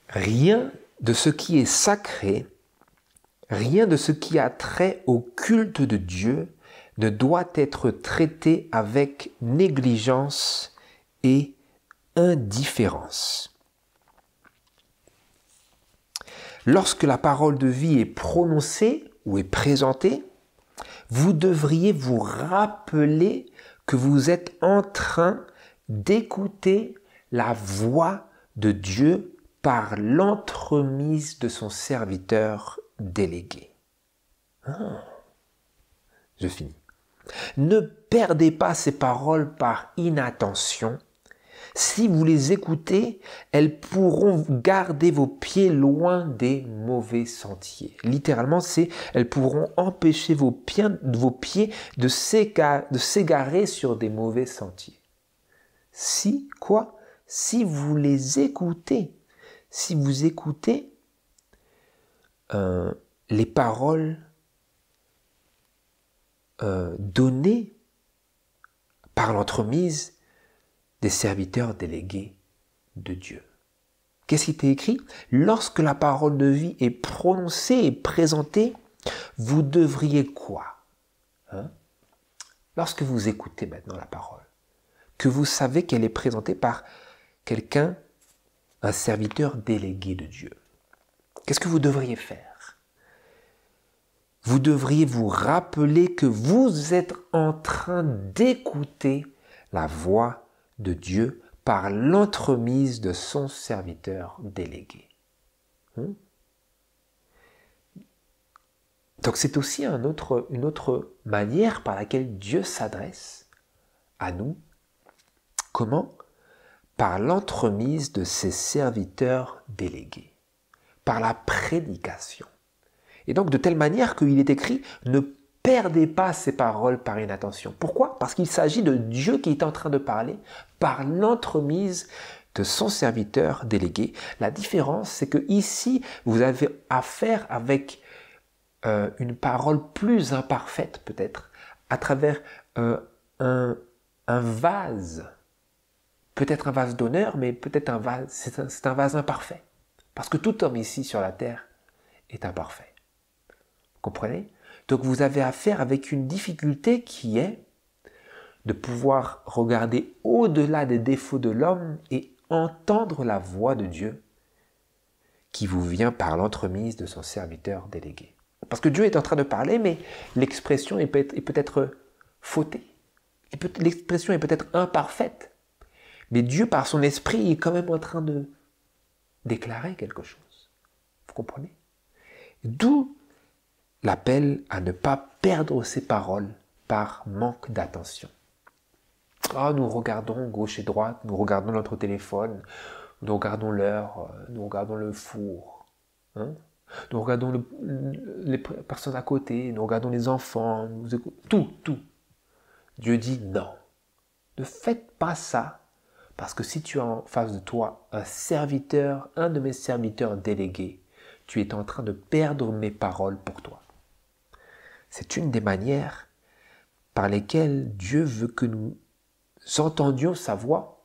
Rien de ce qui est sacré, rien de ce qui a trait au culte de Dieu ne doit être traité avec négligence et indifférence. lorsque la parole de vie est prononcée ou est présentée, vous devriez vous rappeler que vous êtes en train d'écouter la voix de Dieu par l'entremise de son serviteur délégué. Je finis. Ne perdez pas ces paroles par inattention. Si vous les écoutez, elles pourront garder vos pieds loin des mauvais sentiers. Littéralement, elles pourront empêcher vos pieds de s'égarer sur des mauvais sentiers. Si vous les écoutez, si vous écoutez les paroles données par l'entremise des serviteurs délégués de Dieu. Qu'est-ce qui est écrit? Lorsque la parole de vie est prononcée et présentée, vous devriez quoi? Lorsque vous écoutez maintenant la parole, que vous savez qu'elle est présentée par quelqu'un, un serviteur délégué de Dieu, qu'est-ce que vous devriez faire? Vous devriez vous rappeler que vous êtes en train d'écouter la voix de Dieu par l'entremise de son serviteur délégué. Donc c'est aussi une autre manière par laquelle Dieu s'adresse à nous. Comment? Par l'entremise de ses serviteurs délégués, par la prédication. Et donc de telle manière qu'il est écrit, ne perdez pas ces paroles par inattention. Pourquoi? Parce qu'il s'agit de Dieu qui est en train de parler par l'entremise de son serviteur délégué. La différence, c'est que ici, vous avez affaire avec une parole plus imparfaite peut-être, à travers un vase, peut-être un vase d'honneur, mais peut-être un vase, c'est un vase imparfait. Parce que tout homme ici sur la terre est imparfait. Vous comprenez? Donc vous avez affaire avec une difficulté qui est de pouvoir regarder au-delà des défauts de l'homme et entendre la voix de Dieu qui vous vient par l'entremise de son serviteur délégué. Parce que Dieu est en train de parler, mais l'expression est peut-être fautée. L'expression est peut-être imparfaite. Mais Dieu, par son esprit, est quand même en train de déclarer quelque chose. Vous comprenez? D'où l'appel à ne pas perdre ses paroles par manque d'attention. Nous regardons gauche et droite, nous regardons notre téléphone, nous regardons l'heure, nous regardons le four, nous regardons les personnes à côté, nous regardons les enfants, tout. Dieu dit non, ne faites pas ça, parce que si tu as en face de toi un de mes serviteurs délégués, tu es en train de perdre mes paroles pour toi. C'est une des manières par lesquelles Dieu veut que nous entendions sa voix,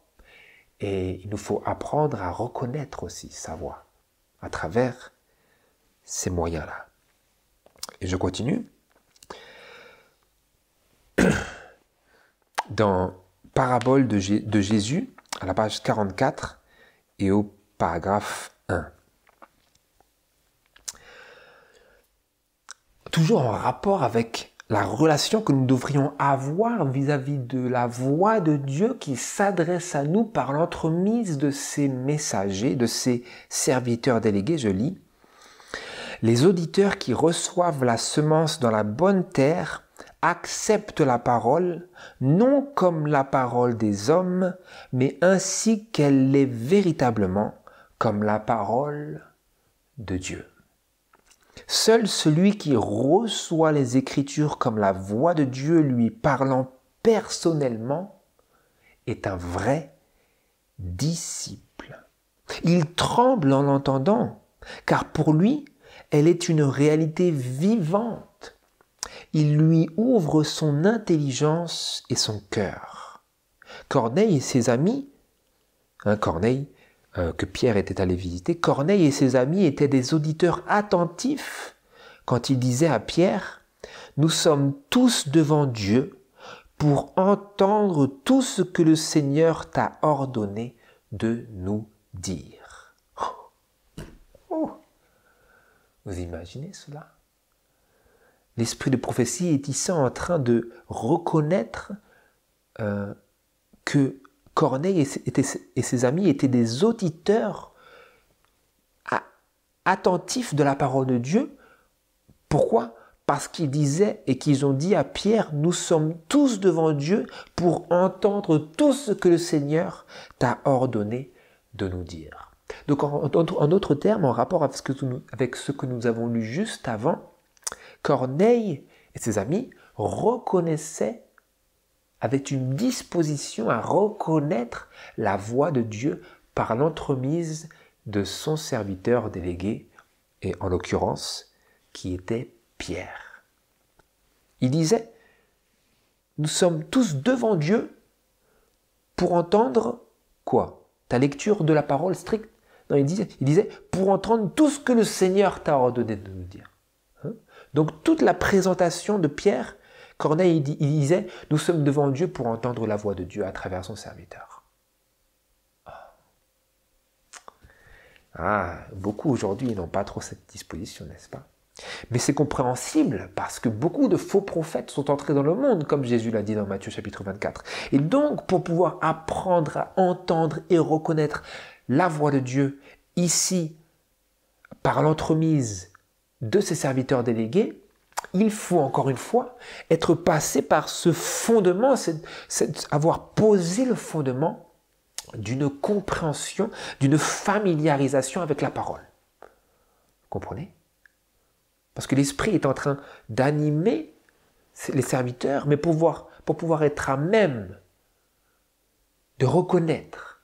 et il nous faut apprendre à reconnaître aussi sa voix à travers ces moyens-là. Et je continue. Dans Parabole de Jésus, à la page 44 et au paragraphe 1. Toujours en rapport avec la relation que nous devrions avoir vis-à-vis de la voix de Dieu qui s'adresse à nous par l'entremise de ses messagers, de ses serviteurs délégués, je lis. Les auditeurs qui reçoivent la semence dans la bonne terre acceptent la parole, non comme la parole des hommes, mais ainsi qu'elle l'est véritablement, comme la parole de Dieu. Seul celui qui reçoit les Écritures comme la voix de Dieu lui parlant personnellement est un vrai disciple. Il tremble en l'entendant, car pour lui, elle est une réalité vivante. Il lui ouvre son intelligence et son cœur. Corneille et ses amis, que Pierre était allé visiter, Corneille et ses amis étaient des auditeurs attentifs quand ils disaient à Pierre « Nous sommes tous devant Dieu pour entendre tout ce que le Seigneur t'a ordonné de nous dire. » Vous imaginez cela? L'esprit de prophétie est ici en train de reconnaître que Corneille et ses amis étaient des auditeurs attentifs de la parole de Dieu. Pourquoi? Parce qu'ils disaient et qu'ils ont dit à Pierre, nous sommes tous devant Dieu pour entendre tout ce que le Seigneur t'a ordonné de nous dire. Donc en d'autres termes, en rapport avec ce que nous avons lu juste avant, Corneille et ses amis reconnaissaient, avaient une disposition à reconnaître la voix de Dieu par l'entremise de son serviteur délégué, et en l'occurrence, qui était Pierre. Il disait, nous sommes tous devant Dieu pour entendre quoi? Ta lecture de la parole stricte? Non, il disait, pour entendre tout ce que le Seigneur t'a ordonné de nous dire. Donc toute la présentation de Pierre, Corneille, il disait, nous sommes devant Dieu pour entendre la voix de Dieu à travers son serviteur. Beaucoup aujourd'hui n'ont pas trop cette disposition, n'est-ce pas? Mais c'est compréhensible parce que beaucoup de faux prophètes sont entrés dans le monde, comme Jésus l'a dit dans Matthieu chapitre 24. Et donc, pour pouvoir apprendre à entendre et reconnaître la voix de Dieu, ici, par l'entremise de ses serviteurs délégués, il faut encore une fois être passé par ce fondement, avoir posé le fondement d'une compréhension, d'une familiarisation avec la parole. Vous comprenez? Parce que l'Esprit est en train d'animer les serviteurs, mais pour pouvoir être à même de reconnaître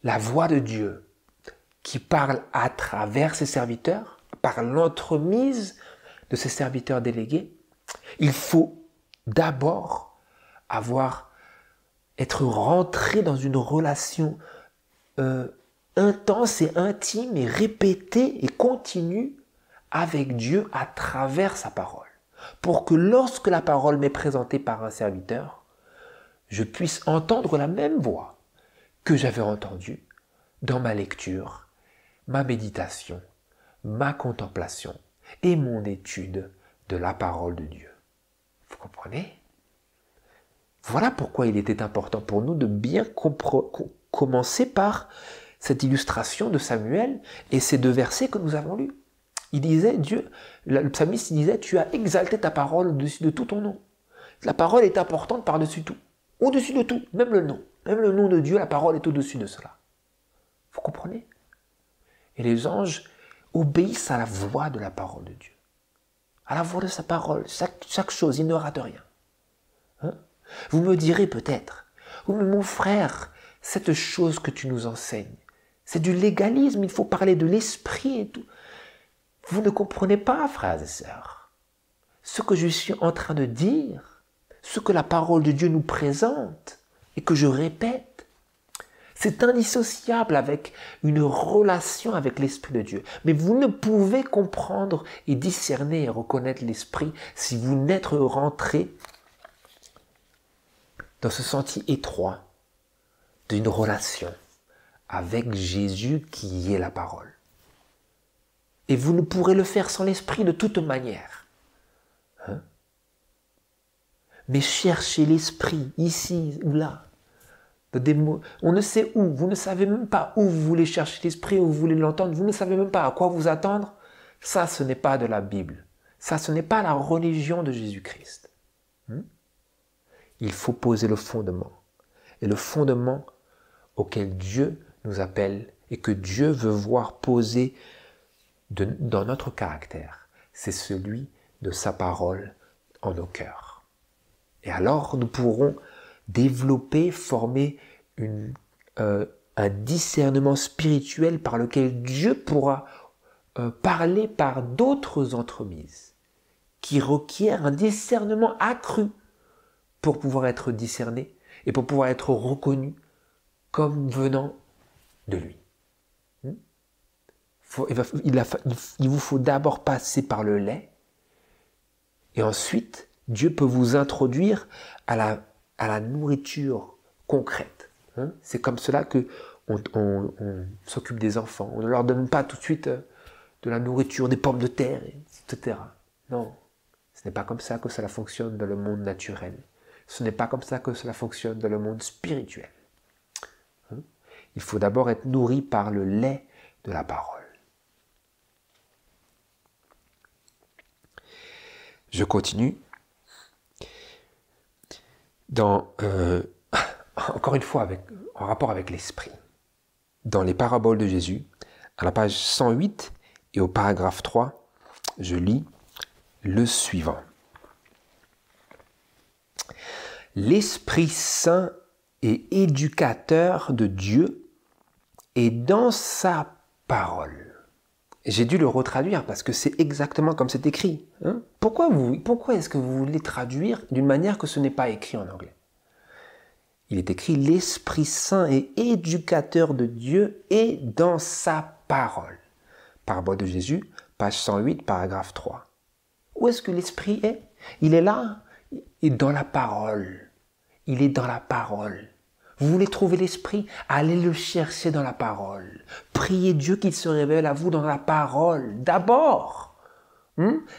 la voix de Dieu qui parle à travers ses serviteurs, par l'entremise de ses serviteurs délégués, il faut d'abord être rentré dans une relation intense et intime et répétée et continue avec Dieu à travers sa parole. Pour que lorsque la parole m'est présentée par un serviteur, je puisse entendre la même voix que j'avais entendue dans ma lecture, ma méditation, ma contemplation et mon étude de la parole de Dieu. Vous comprenez? Voilà pourquoi il était important pour nous de bien commencer par cette illustration de Samuel et ces deux versets que nous avons lus. Il disait, le psalmiste disait, tu as exalté ta parole au-dessus de tout ton nom. La parole est importante par-dessus tout, au-dessus de tout, même le nom. Même le nom de Dieu, la parole est au-dessus de cela. Vous comprenez? Et les anges obéissent à la voix de la parole de Dieu. À la voix de sa parole, chaque chose, il ne rate rien. Vous me direz peut-être, oui, mais mon frère, cette chose que tu nous enseignes, c'est du légalisme, il faut parler de l'esprit et tout. Vous ne comprenez pas, frères et sœurs, ce que je suis en train de dire, ce que la parole de Dieu nous présente et que je répète, c'est indissociable avec une relation avec l'Esprit de Dieu. Mais vous ne pouvez comprendre et discerner et reconnaître l'Esprit si vous n'êtes rentré dans ce sentier étroit d'une relation avec Jésus qui est la parole. Et vous ne pourrez le faire sans l'Esprit de toute manière. Mais cherchez l'Esprit ici ou là. On ne sait où, vous ne savez même pas où vous voulez chercher l'Esprit, où vous voulez l'entendre, vous ne savez même pas à quoi vous attendre. Ça, ce n'est pas de la Bible. Ça, ce n'est pas la religion de Jésus-Christ. Il faut poser le fondement. Et le fondement auquel Dieu nous appelle et que Dieu veut voir posé dans notre caractère, c'est celui de sa parole en nos cœurs. Et alors, nous pourrons développer, former un discernement spirituel par lequel Dieu pourra parler par d'autres entremises qui requièrent un discernement accru pour pouvoir être discerné et pour pouvoir être reconnu comme venant de lui. Il vous faut d'abord passer par le lait et ensuite Dieu peut vous introduire à la nourriture concrète. C'est comme cela qu'on s'occupe des enfants. On ne leur donne pas tout de suite de la nourriture, des pommes de terre, etc. Non, ce n'est pas comme ça que cela fonctionne dans le monde naturel. Ce n'est pas comme ça que cela fonctionne dans le monde spirituel. Il faut d'abord être nourri par le lait de la parole. Je continue. Encore une fois, en rapport avec l'esprit. Dans les paraboles de Jésus, à la page 108 et au paragraphe 3, je lis le suivant. L'Esprit Saint est éducateur de Dieu et dans sa parole. J'ai dû le retraduire parce que c'est exactement comme c'est écrit. Pourquoi est-ce que vous voulez traduire d'une manière que ce n'est pas écrit en anglais? Il est écrit « L'Esprit Saint est éducateur de Dieu et dans sa parole ». Parabole de Jésus, page 108, paragraphe 3. Où est-ce que l'Esprit est? Il est là, il est dans la parole. Il est dans la parole. Vous voulez trouver l'Esprit? Allez le chercher dans la parole. Priez Dieu qu'il se révèle à vous dans la parole. D'abord,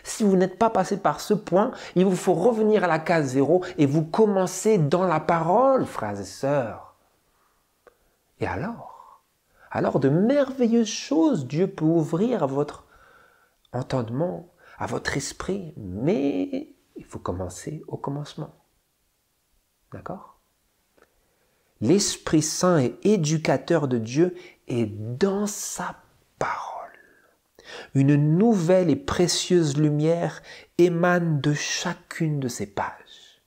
si vous n'êtes pas passé par ce point, il vous faut revenir à la case 0 et vous commencez dans la parole, frères et sœurs. Et alors de merveilleuses choses Dieu peut ouvrir à votre entendement, à votre esprit, mais il faut commencer au commencement. D'accord? L'Esprit Saint est éducateur de Dieu et dans sa parole. Une nouvelle et précieuse lumière émane de chacune de ces pages.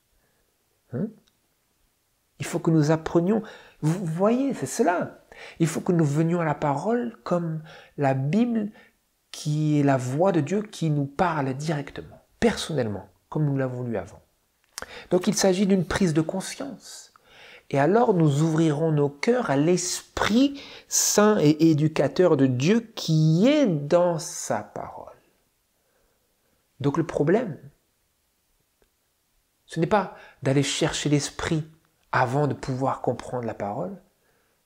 Il faut que nous apprenions, vous voyez, c'est cela. Il faut que nous venions à la parole comme la Bible qui est la voix de Dieu qui nous parle directement, personnellement, comme nous l'avons lu avant. Donc il s'agit d'une prise de conscience. Et alors nous ouvrirons nos cœurs à l'Esprit Saint et éducateur de Dieu qui est dans sa parole. Donc le problème, ce n'est pas d'aller chercher l'Esprit avant de pouvoir comprendre la parole,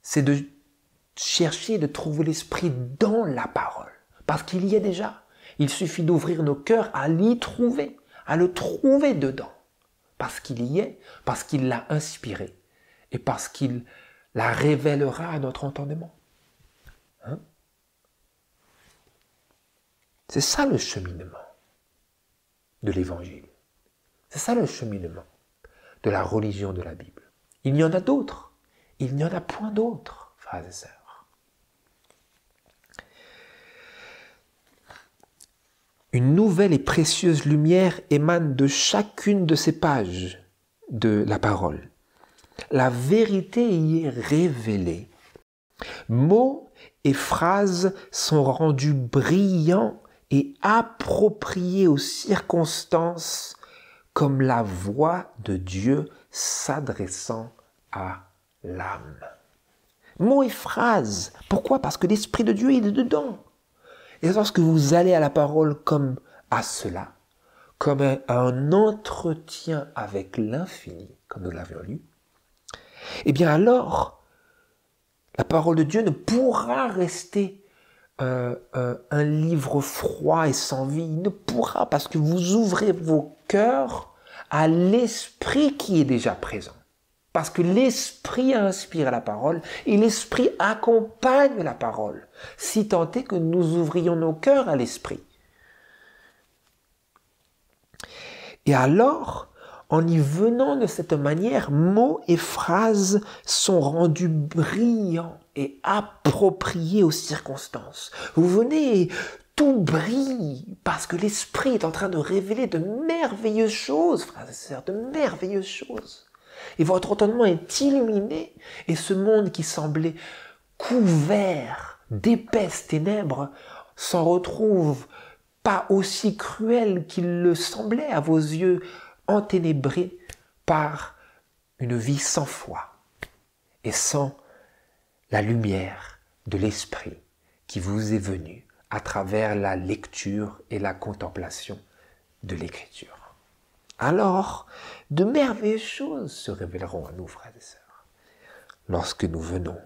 c'est de chercher de trouver l'Esprit dans la parole. Parce qu'il y est déjà. Il suffit d'ouvrir nos cœurs à l'y trouver, à le trouver dedans. Parce qu'il y est, parce qu'il l'a inspiré. Et parce qu'il la révélera à notre entendement. C'est ça le cheminement de l'Évangile. C'est ça le cheminement de la religion de la Bible. Il y en a d'autres. Il n'y en a point d'autres, frères et sœurs. Une nouvelle et précieuse lumière émane de chacune de ces pages de la parole. La vérité y est révélée. Mots et phrases sont rendus brillants et appropriés aux circonstances comme la voix de Dieu s'adressant à l'âme. Mots et phrases. Pourquoi? Parce que l'Esprit de Dieu il est dedans. Et lorsque vous allez à la parole comme à cela, comme à un entretien avec l'infini, comme nous l'avions lu, eh bien alors, la parole de Dieu ne pourra rester un livre froid et sans vie. Il ne pourra, parce que vous ouvrez vos cœurs à l'Esprit qui est déjà présent. Parce que l'Esprit a inspiré la parole et l'Esprit accompagne la parole, si tant est que nous ouvrions nos cœurs à l'Esprit. Et alors, en y venant de cette manière, mots et phrases sont rendus brillants et appropriés aux circonstances. Vous venez, tout brille, parce que l'Esprit est en train de révéler de merveilleuses choses, frères et sœurs, de merveilleuses choses. Et votre entendement est illuminé, et ce monde qui semblait couvert d'épaisses ténèbres s'en retrouve pas aussi cruel qu'il le semblait à vos yeux, enténébrés par une vie sans foi et sans la lumière de l'Esprit qui vous est venue à travers la lecture et la contemplation de l'Écriture. Alors, de merveilleuses choses se révéleront à nous, frères et sœurs, lorsque nous venons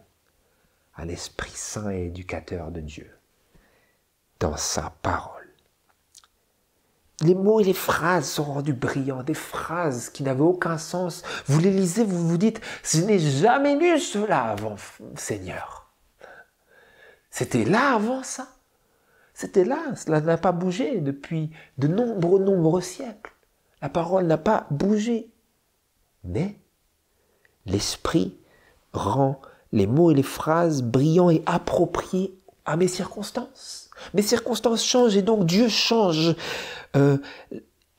à l'Esprit Saint et éducateur de Dieu dans sa parole. Les mots et les phrases sont rendus brillants, des phrases qui n'avaient aucun sens. Vous les lisez, vous vous dites, je n'ai jamais lu cela avant, Seigneur. C'était là avant ça. C'était là, cela n'a pas bougé depuis de nombreux siècles. La parole n'a pas bougé. Mais l'Esprit rend les mots et les phrases brillants et appropriés à mes circonstances. Mes circonstances changent et donc Dieu change,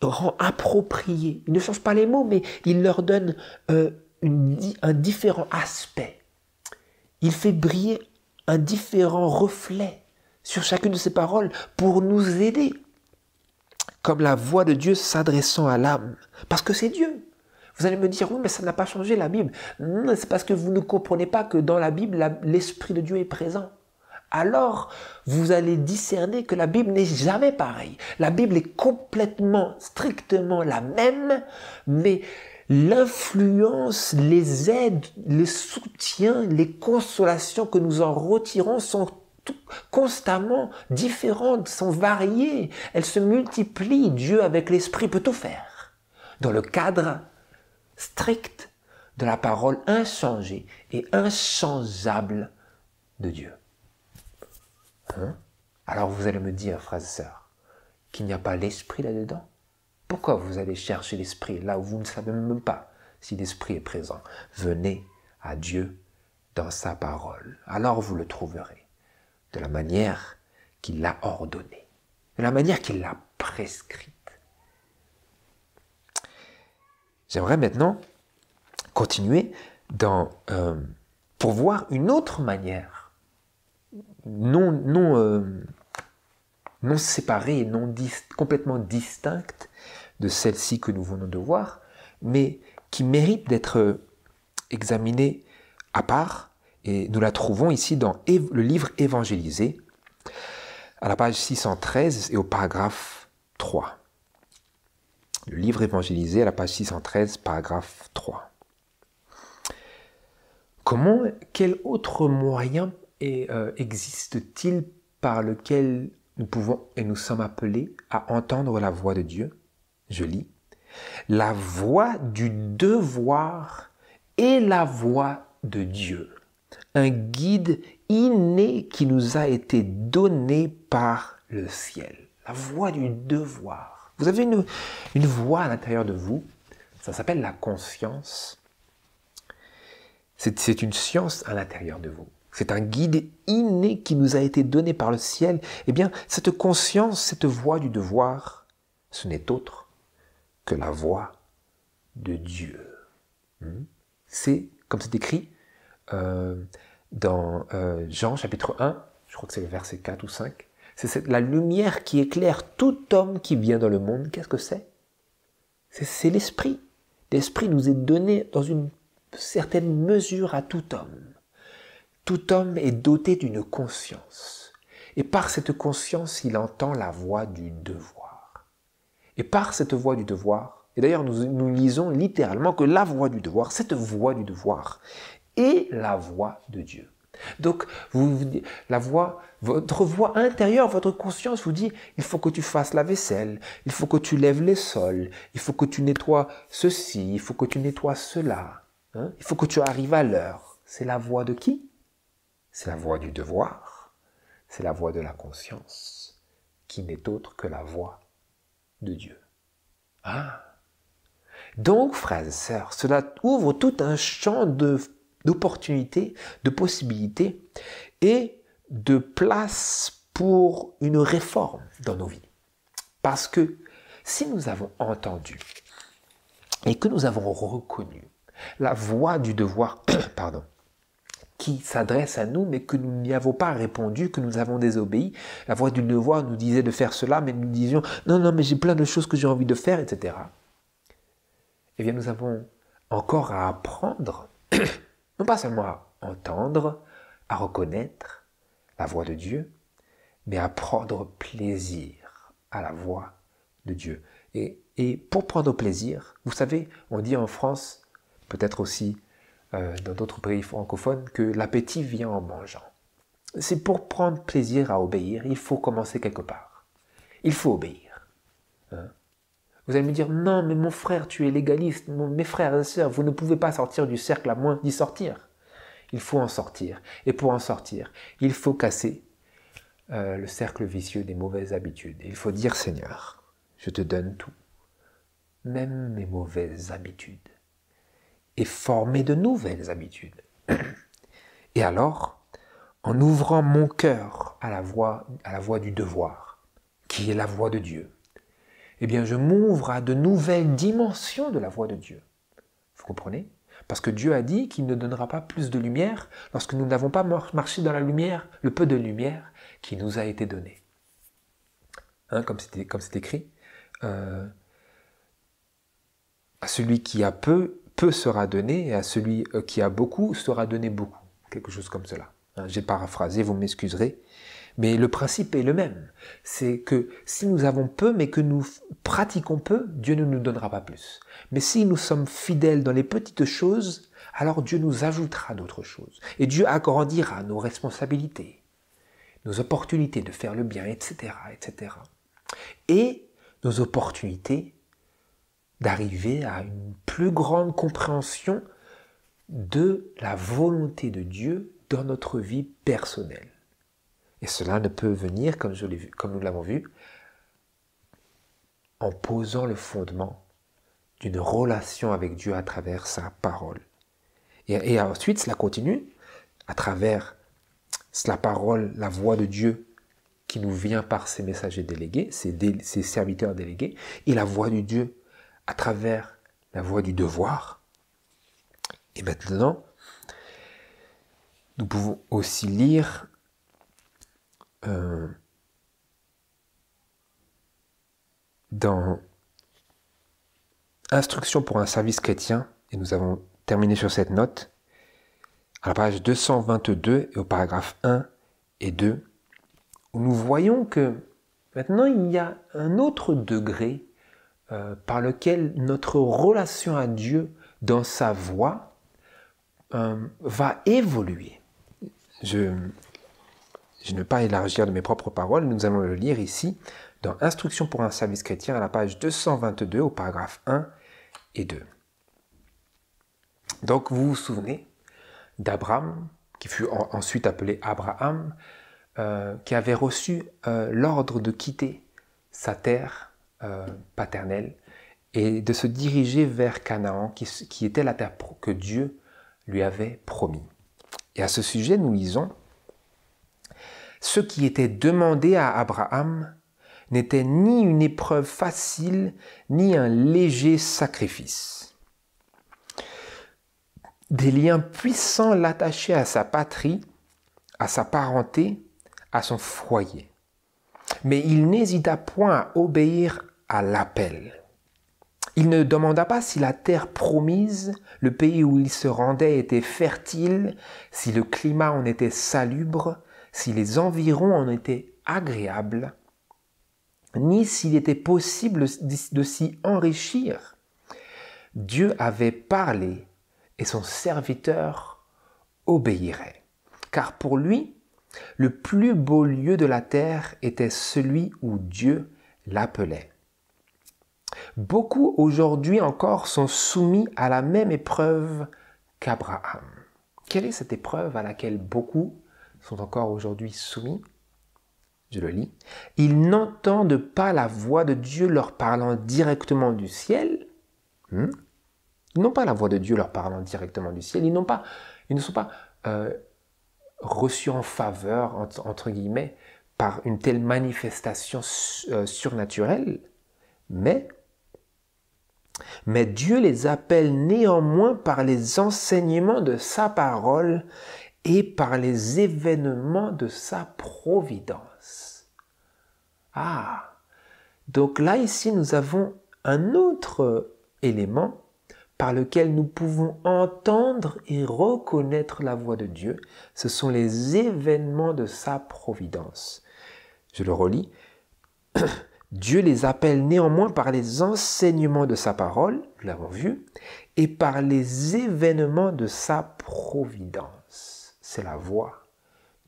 rend approprié. Il ne change pas les mots, mais il leur donne un différent aspect. Il fait briller un différent reflet sur chacune de ces paroles pour nous aider. Comme la voix de Dieu s'adressant à l'âme. Parce que c'est Dieu. Vous allez me dire, oui, mais ça n'a pas changé la Bible. Non, c'est parce que vous ne comprenez pas que dans la Bible, l'Esprit de Dieu est présent. Alors, vous allez discerner que la Bible n'est jamais pareille. La Bible est complètement, strictement la même, mais l'influence, les aides, les soutiens, les consolations que nous en retirons sont constamment différentes, sont variées. Elles se multiplient. Dieu, avec l'Esprit, peut tout faire. Dans le cadre strict de la parole inchangée et inchangeable de Dieu. Alors vous allez me dire, frères et sœurs, qu'il n'y a pas l'Esprit là-dedans. Pourquoi vous allez chercher l'Esprit là où vous ne savez même pas si l'Esprit est présent? Venez à Dieu dans sa parole. Alors vous le trouverez de la manière qu'il l'a ordonnée, de la manière qu'il l'a prescrite. J'aimerais maintenant continuer pour voir une autre manière, non séparée et complètement distincte de celle-ci que nous venons de voir, mais qui mérite d'être examinée à part, et nous la trouvons ici dans le livre Évangélisé, à la page 613 et au paragraphe 3. Le livre Évangélisé à la page 613, paragraphe 3. Quel autre moyen existe-t-il par lequel nous pouvons et nous sommes appelés à entendre la voix de Dieu? Je lis. La voix du devoir et la voix de Dieu. Un guide inné qui nous a été donné par le ciel. La voix du devoir. Vous avez une voix à l'intérieur de vous. Ça s'appelle la conscience. C'est une science à l'intérieur de vous. C'est un guide inné qui nous a été donné par le ciel. Eh bien, cette conscience, cette voix du devoir, ce n'est autre que la voix de Dieu. C'est, comme c'est écrit dans Jean chapitre 1, je crois que c'est le verset 4 ou 5, c'est la lumière qui éclaire tout homme qui vient dans le monde. Qu'est-ce que c'est? C'est l'esprit. L'esprit nous est donné dans une certaine mesure à tout homme. Tout homme est doté d'une conscience. Et par cette conscience, il entend la voix du devoir. Et par cette voix du devoir, et d'ailleurs nous lisons littéralement que la voix du devoir, cette voix du devoir, est la voix de Dieu. Donc, votre voix intérieure, votre conscience vous dit, il faut que tu fasses la vaisselle, il faut que tu lèves les sols, il faut que tu nettoies ceci, il faut que tu nettoies cela, il faut que tu arrives à l'heure. C'est la voix de qui? C'est la voix du devoir, c'est la voix de la conscience, qui n'est autre que la voix de Dieu. Donc, frères et sœurs, cela ouvre tout un champ d'opportunités, de possibilités et de place pour une réforme dans nos vies. Parce que si nous avons entendu et que nous avons reconnu la voix du devoir, qui s'adresse à nous, mais que nous n'y avons pas répondu, que nous avons désobéi. La voix du devoir nous disait de faire cela, mais nous disions, non, mais j'ai plein de choses que j'ai envie de faire, etc. Eh bien, nous avons encore à apprendre, non pas seulement à entendre, à reconnaître la voix de Dieu, mais à prendre plaisir à la voix de Dieu. Et pour prendre plaisir, vous savez, on dit en France, peut-être aussi dans d'autres pays francophones, que l'appétit vient en mangeant. C'est pour prendre plaisir à obéir, il faut commencer quelque part. Il faut obéir. Hein? Vous allez me dire, non, mais mon frère, tu es légaliste. Mes frères et sœurs, vous ne pouvez pas sortir du cercle à moins d'y sortir. Il faut en sortir. Et pour en sortir, il faut casser le cercle vicieux des mauvaises habitudes. Il faut dire, Seigneur, je te donne tout, même mes mauvaises habitudes, et former de nouvelles habitudes. Et alors, en ouvrant mon cœur à la voix du devoir, qui est la voix de Dieu, eh bien, je m'ouvre à de nouvelles dimensions de la voix de Dieu. Vous comprenez? Parce que Dieu a dit qu'il ne donnera pas plus de lumière lorsque nous n'avons pas marché dans la lumière, le peu de lumière qui nous a été donné. Hein, comme c'est écrit, à celui qui a peu, peu sera donné, et à celui qui a beaucoup sera donné beaucoup. Quelque chose comme cela. Hein, j'ai paraphrasé, vous m'excuserez. Mais le principe est le même. C'est que si nous avons peu, mais que nous pratiquons peu, Dieu ne nous donnera pas plus. Mais si nous sommes fidèles dans les petites choses, alors Dieu nous ajoutera d'autres choses. Et Dieu agrandira nos responsabilités, nos opportunités de faire le bien, etc., etc. Et nos opportunités d'arriver à une plus grande compréhension de la volonté de Dieu dans notre vie personnelle. Et cela ne peut venir, comme nous l'avons vu, en posant le fondement d'une relation avec Dieu à travers sa parole. Et ensuite, cela continue à travers la parole, la voix de Dieu qui nous vient par ses messagers délégués, ses serviteurs délégués, et la voix de Dieu à travers la voix du devoir. Et maintenant, nous pouvons aussi lire dans Instruction pour un service chrétien, et nous avons terminé sur cette note, à la page 222 et au paragraphe 1 et 2, où nous voyons que maintenant il y a un autre degré par lequel notre relation à Dieu dans sa voix va évoluer. Je ne vais pas élargir de mes propres paroles, nous allons le lire ici, dans Instruction pour un service chrétien, à la page 222, au paragraphe 1 et 2. Donc, vous vous souvenez d'Abraham, qui fut ensuite appelé Abraham, qui avait reçu l'ordre de quitter sa terre paternelle et de se diriger vers Canaan, qui était la terre que Dieu lui avait promis. Et à ce sujet, nous lisons: ce qui était demandé à Abraham n'était ni une épreuve facile, ni un léger sacrifice. Des liens puissants l'attachaient à sa patrie, à sa parenté, à son foyer. Mais il n'hésita point à obéir à l'appel. Il ne demanda pas si la terre promise, le pays où il se rendait était fertile, si le climat en était salubre, si les environs en étaient agréables, ni s'il était possible de s'y enrichir. Dieu avait parlé et son serviteur obéirait. Car pour lui, le plus beau lieu de la terre était celui où Dieu l'appelait. Beaucoup aujourd'hui encore sont soumis à la même épreuve qu'Abraham. Quelle est cette épreuve à laquelle beaucoup sont encore aujourd'hui soumis? Je le lis. Ils n'entendent pas la voix de Dieu leur parlant directement du ciel. Ils n'ont pas la voix de Dieu leur parlant directement du ciel. Ils ne sont pas reçus en faveur, entre guillemets, par une telle manifestation surnaturelle. Mais Dieu les appelle néanmoins par les enseignements de sa parole et par les événements de sa providence. Ah, donc là, ici, nous avons un autre élément par lequel nous pouvons entendre et reconnaître la voix de Dieu. Ce sont les événements de sa providence. Je le relis. Dieu les appelle néanmoins par les enseignements de sa parole, nous l'avons vu, et par les événements de sa providence. C'est la voix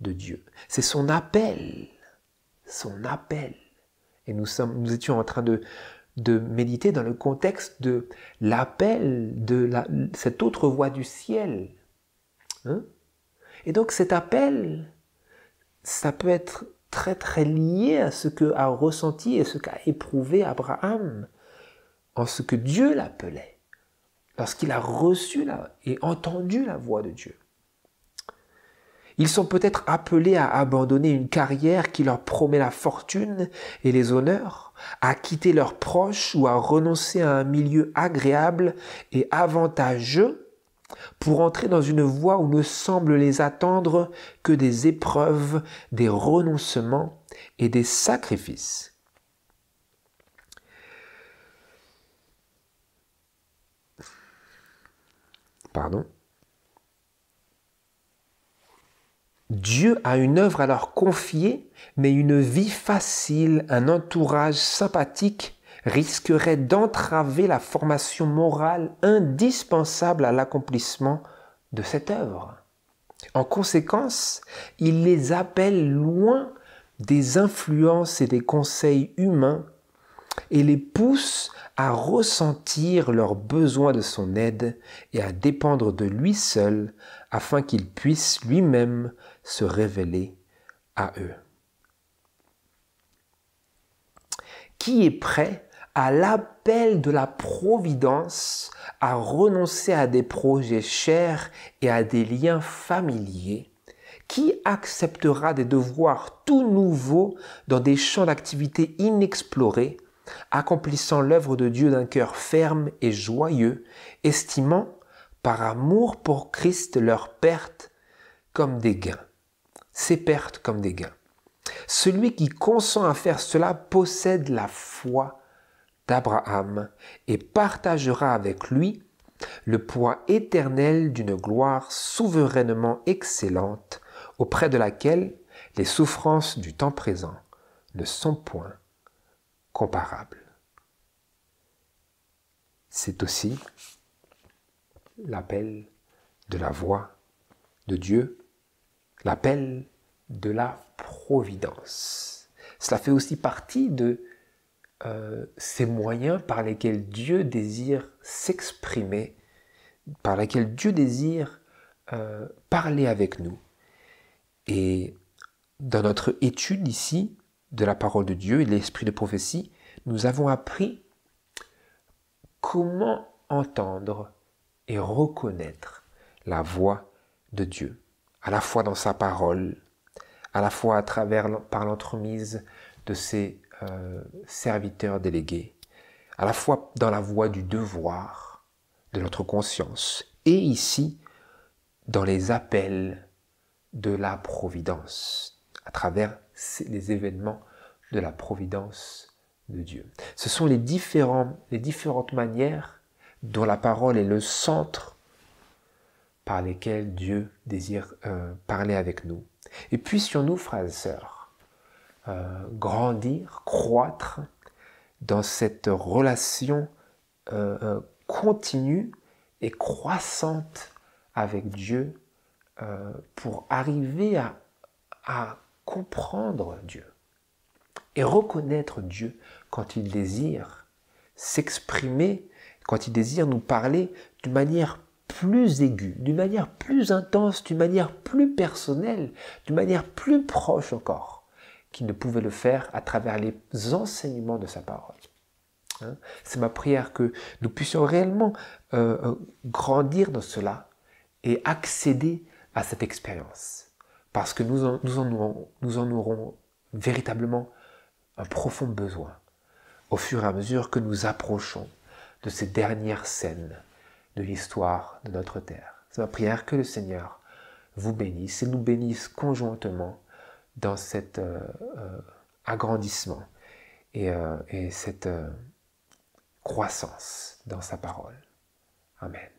de Dieu. C'est son appel. Son appel. Et nous étions en train de méditer dans le contexte de l'appel de cette autre voix du ciel. Hein? Et donc cet appel, ça peut être très très lié à ce qu'a ressenti et ce qu'a éprouvé Abraham en ce que Dieu l'appelait, lorsqu'il a reçu et entendu la voix de Dieu. Ils sont peut-être appelés à abandonner une carrière qui leur promet la fortune et les honneurs, à quitter leurs proches ou à renoncer à un milieu agréable et avantageux pour entrer dans une voie où ne semblent les attendre que des épreuves, des renoncements et des sacrifices. Pardon. Dieu a une œuvre à leur confier, mais une vie facile, un entourage sympathique risquerait d'entraver la formation morale indispensable à l'accomplissement de cette œuvre. En conséquence, il les appelle loin des influences et des conseils humains et les pousse à ressentir leurs besoins de son aide et à dépendre de lui seul afin qu'il puisse lui-même se révéler à eux. Qui est prêt à l'appel de la providence à renoncer à des projets chers et à des liens familiers? Qui acceptera des devoirs tout nouveaux dans des champs d'activité inexplorés, accomplissant l'œuvre de Dieu d'un cœur ferme et joyeux, estimant, par amour pour Christ, leurs pertes comme des gains? Ces pertes comme des gains. Celui qui consent à faire cela possède la foi d'Abraham et partagera avec lui le poids éternel d'une gloire souverainement excellente auprès de laquelle les souffrances du temps présent ne sont point comparables. C'est aussi l'appel de la voix de Dieu, l'appel de la providence. Cela fait aussi partie de ces moyens par lesquels Dieu désire s'exprimer, par lesquels Dieu désire parler avec nous. Et dans notre étude ici de la parole de Dieu et de l'esprit de prophétie, nous avons appris comment entendre et reconnaître la voix de Dieu, à la fois dans sa parole, à la fois par l'entremise de ses serviteurs délégués, à la fois dans la voie du devoir de notre conscience, et ici, dans les appels de la providence, à travers les événements de la providence de Dieu. Ce sont les différentes manières dont la parole est le centre par lesquelles Dieu désire parler avec nous. Et puissions-nous, frères et sœurs, grandir, croître dans cette relation continue et croissante avec Dieu pour arriver à comprendre Dieu et reconnaître Dieu quand il désire s'exprimer, quand il désire nous parler d'une manière plus aiguë, d'une manière plus intense, d'une manière plus personnelle, d'une manière plus proche encore, qu'il ne pouvait le faire à travers les enseignements de sa parole. C'est ma prière que nous puissions réellement grandir dans cela et accéder à cette expérience, parce que nous en aurons véritablement un profond besoin au fur et à mesure que nous approchons de ces dernières scènes de l'histoire de notre terre. C'est ma prière que le Seigneur vous bénisse et nous bénisse conjointement dans cet agrandissement et cette croissance dans sa parole. Amen.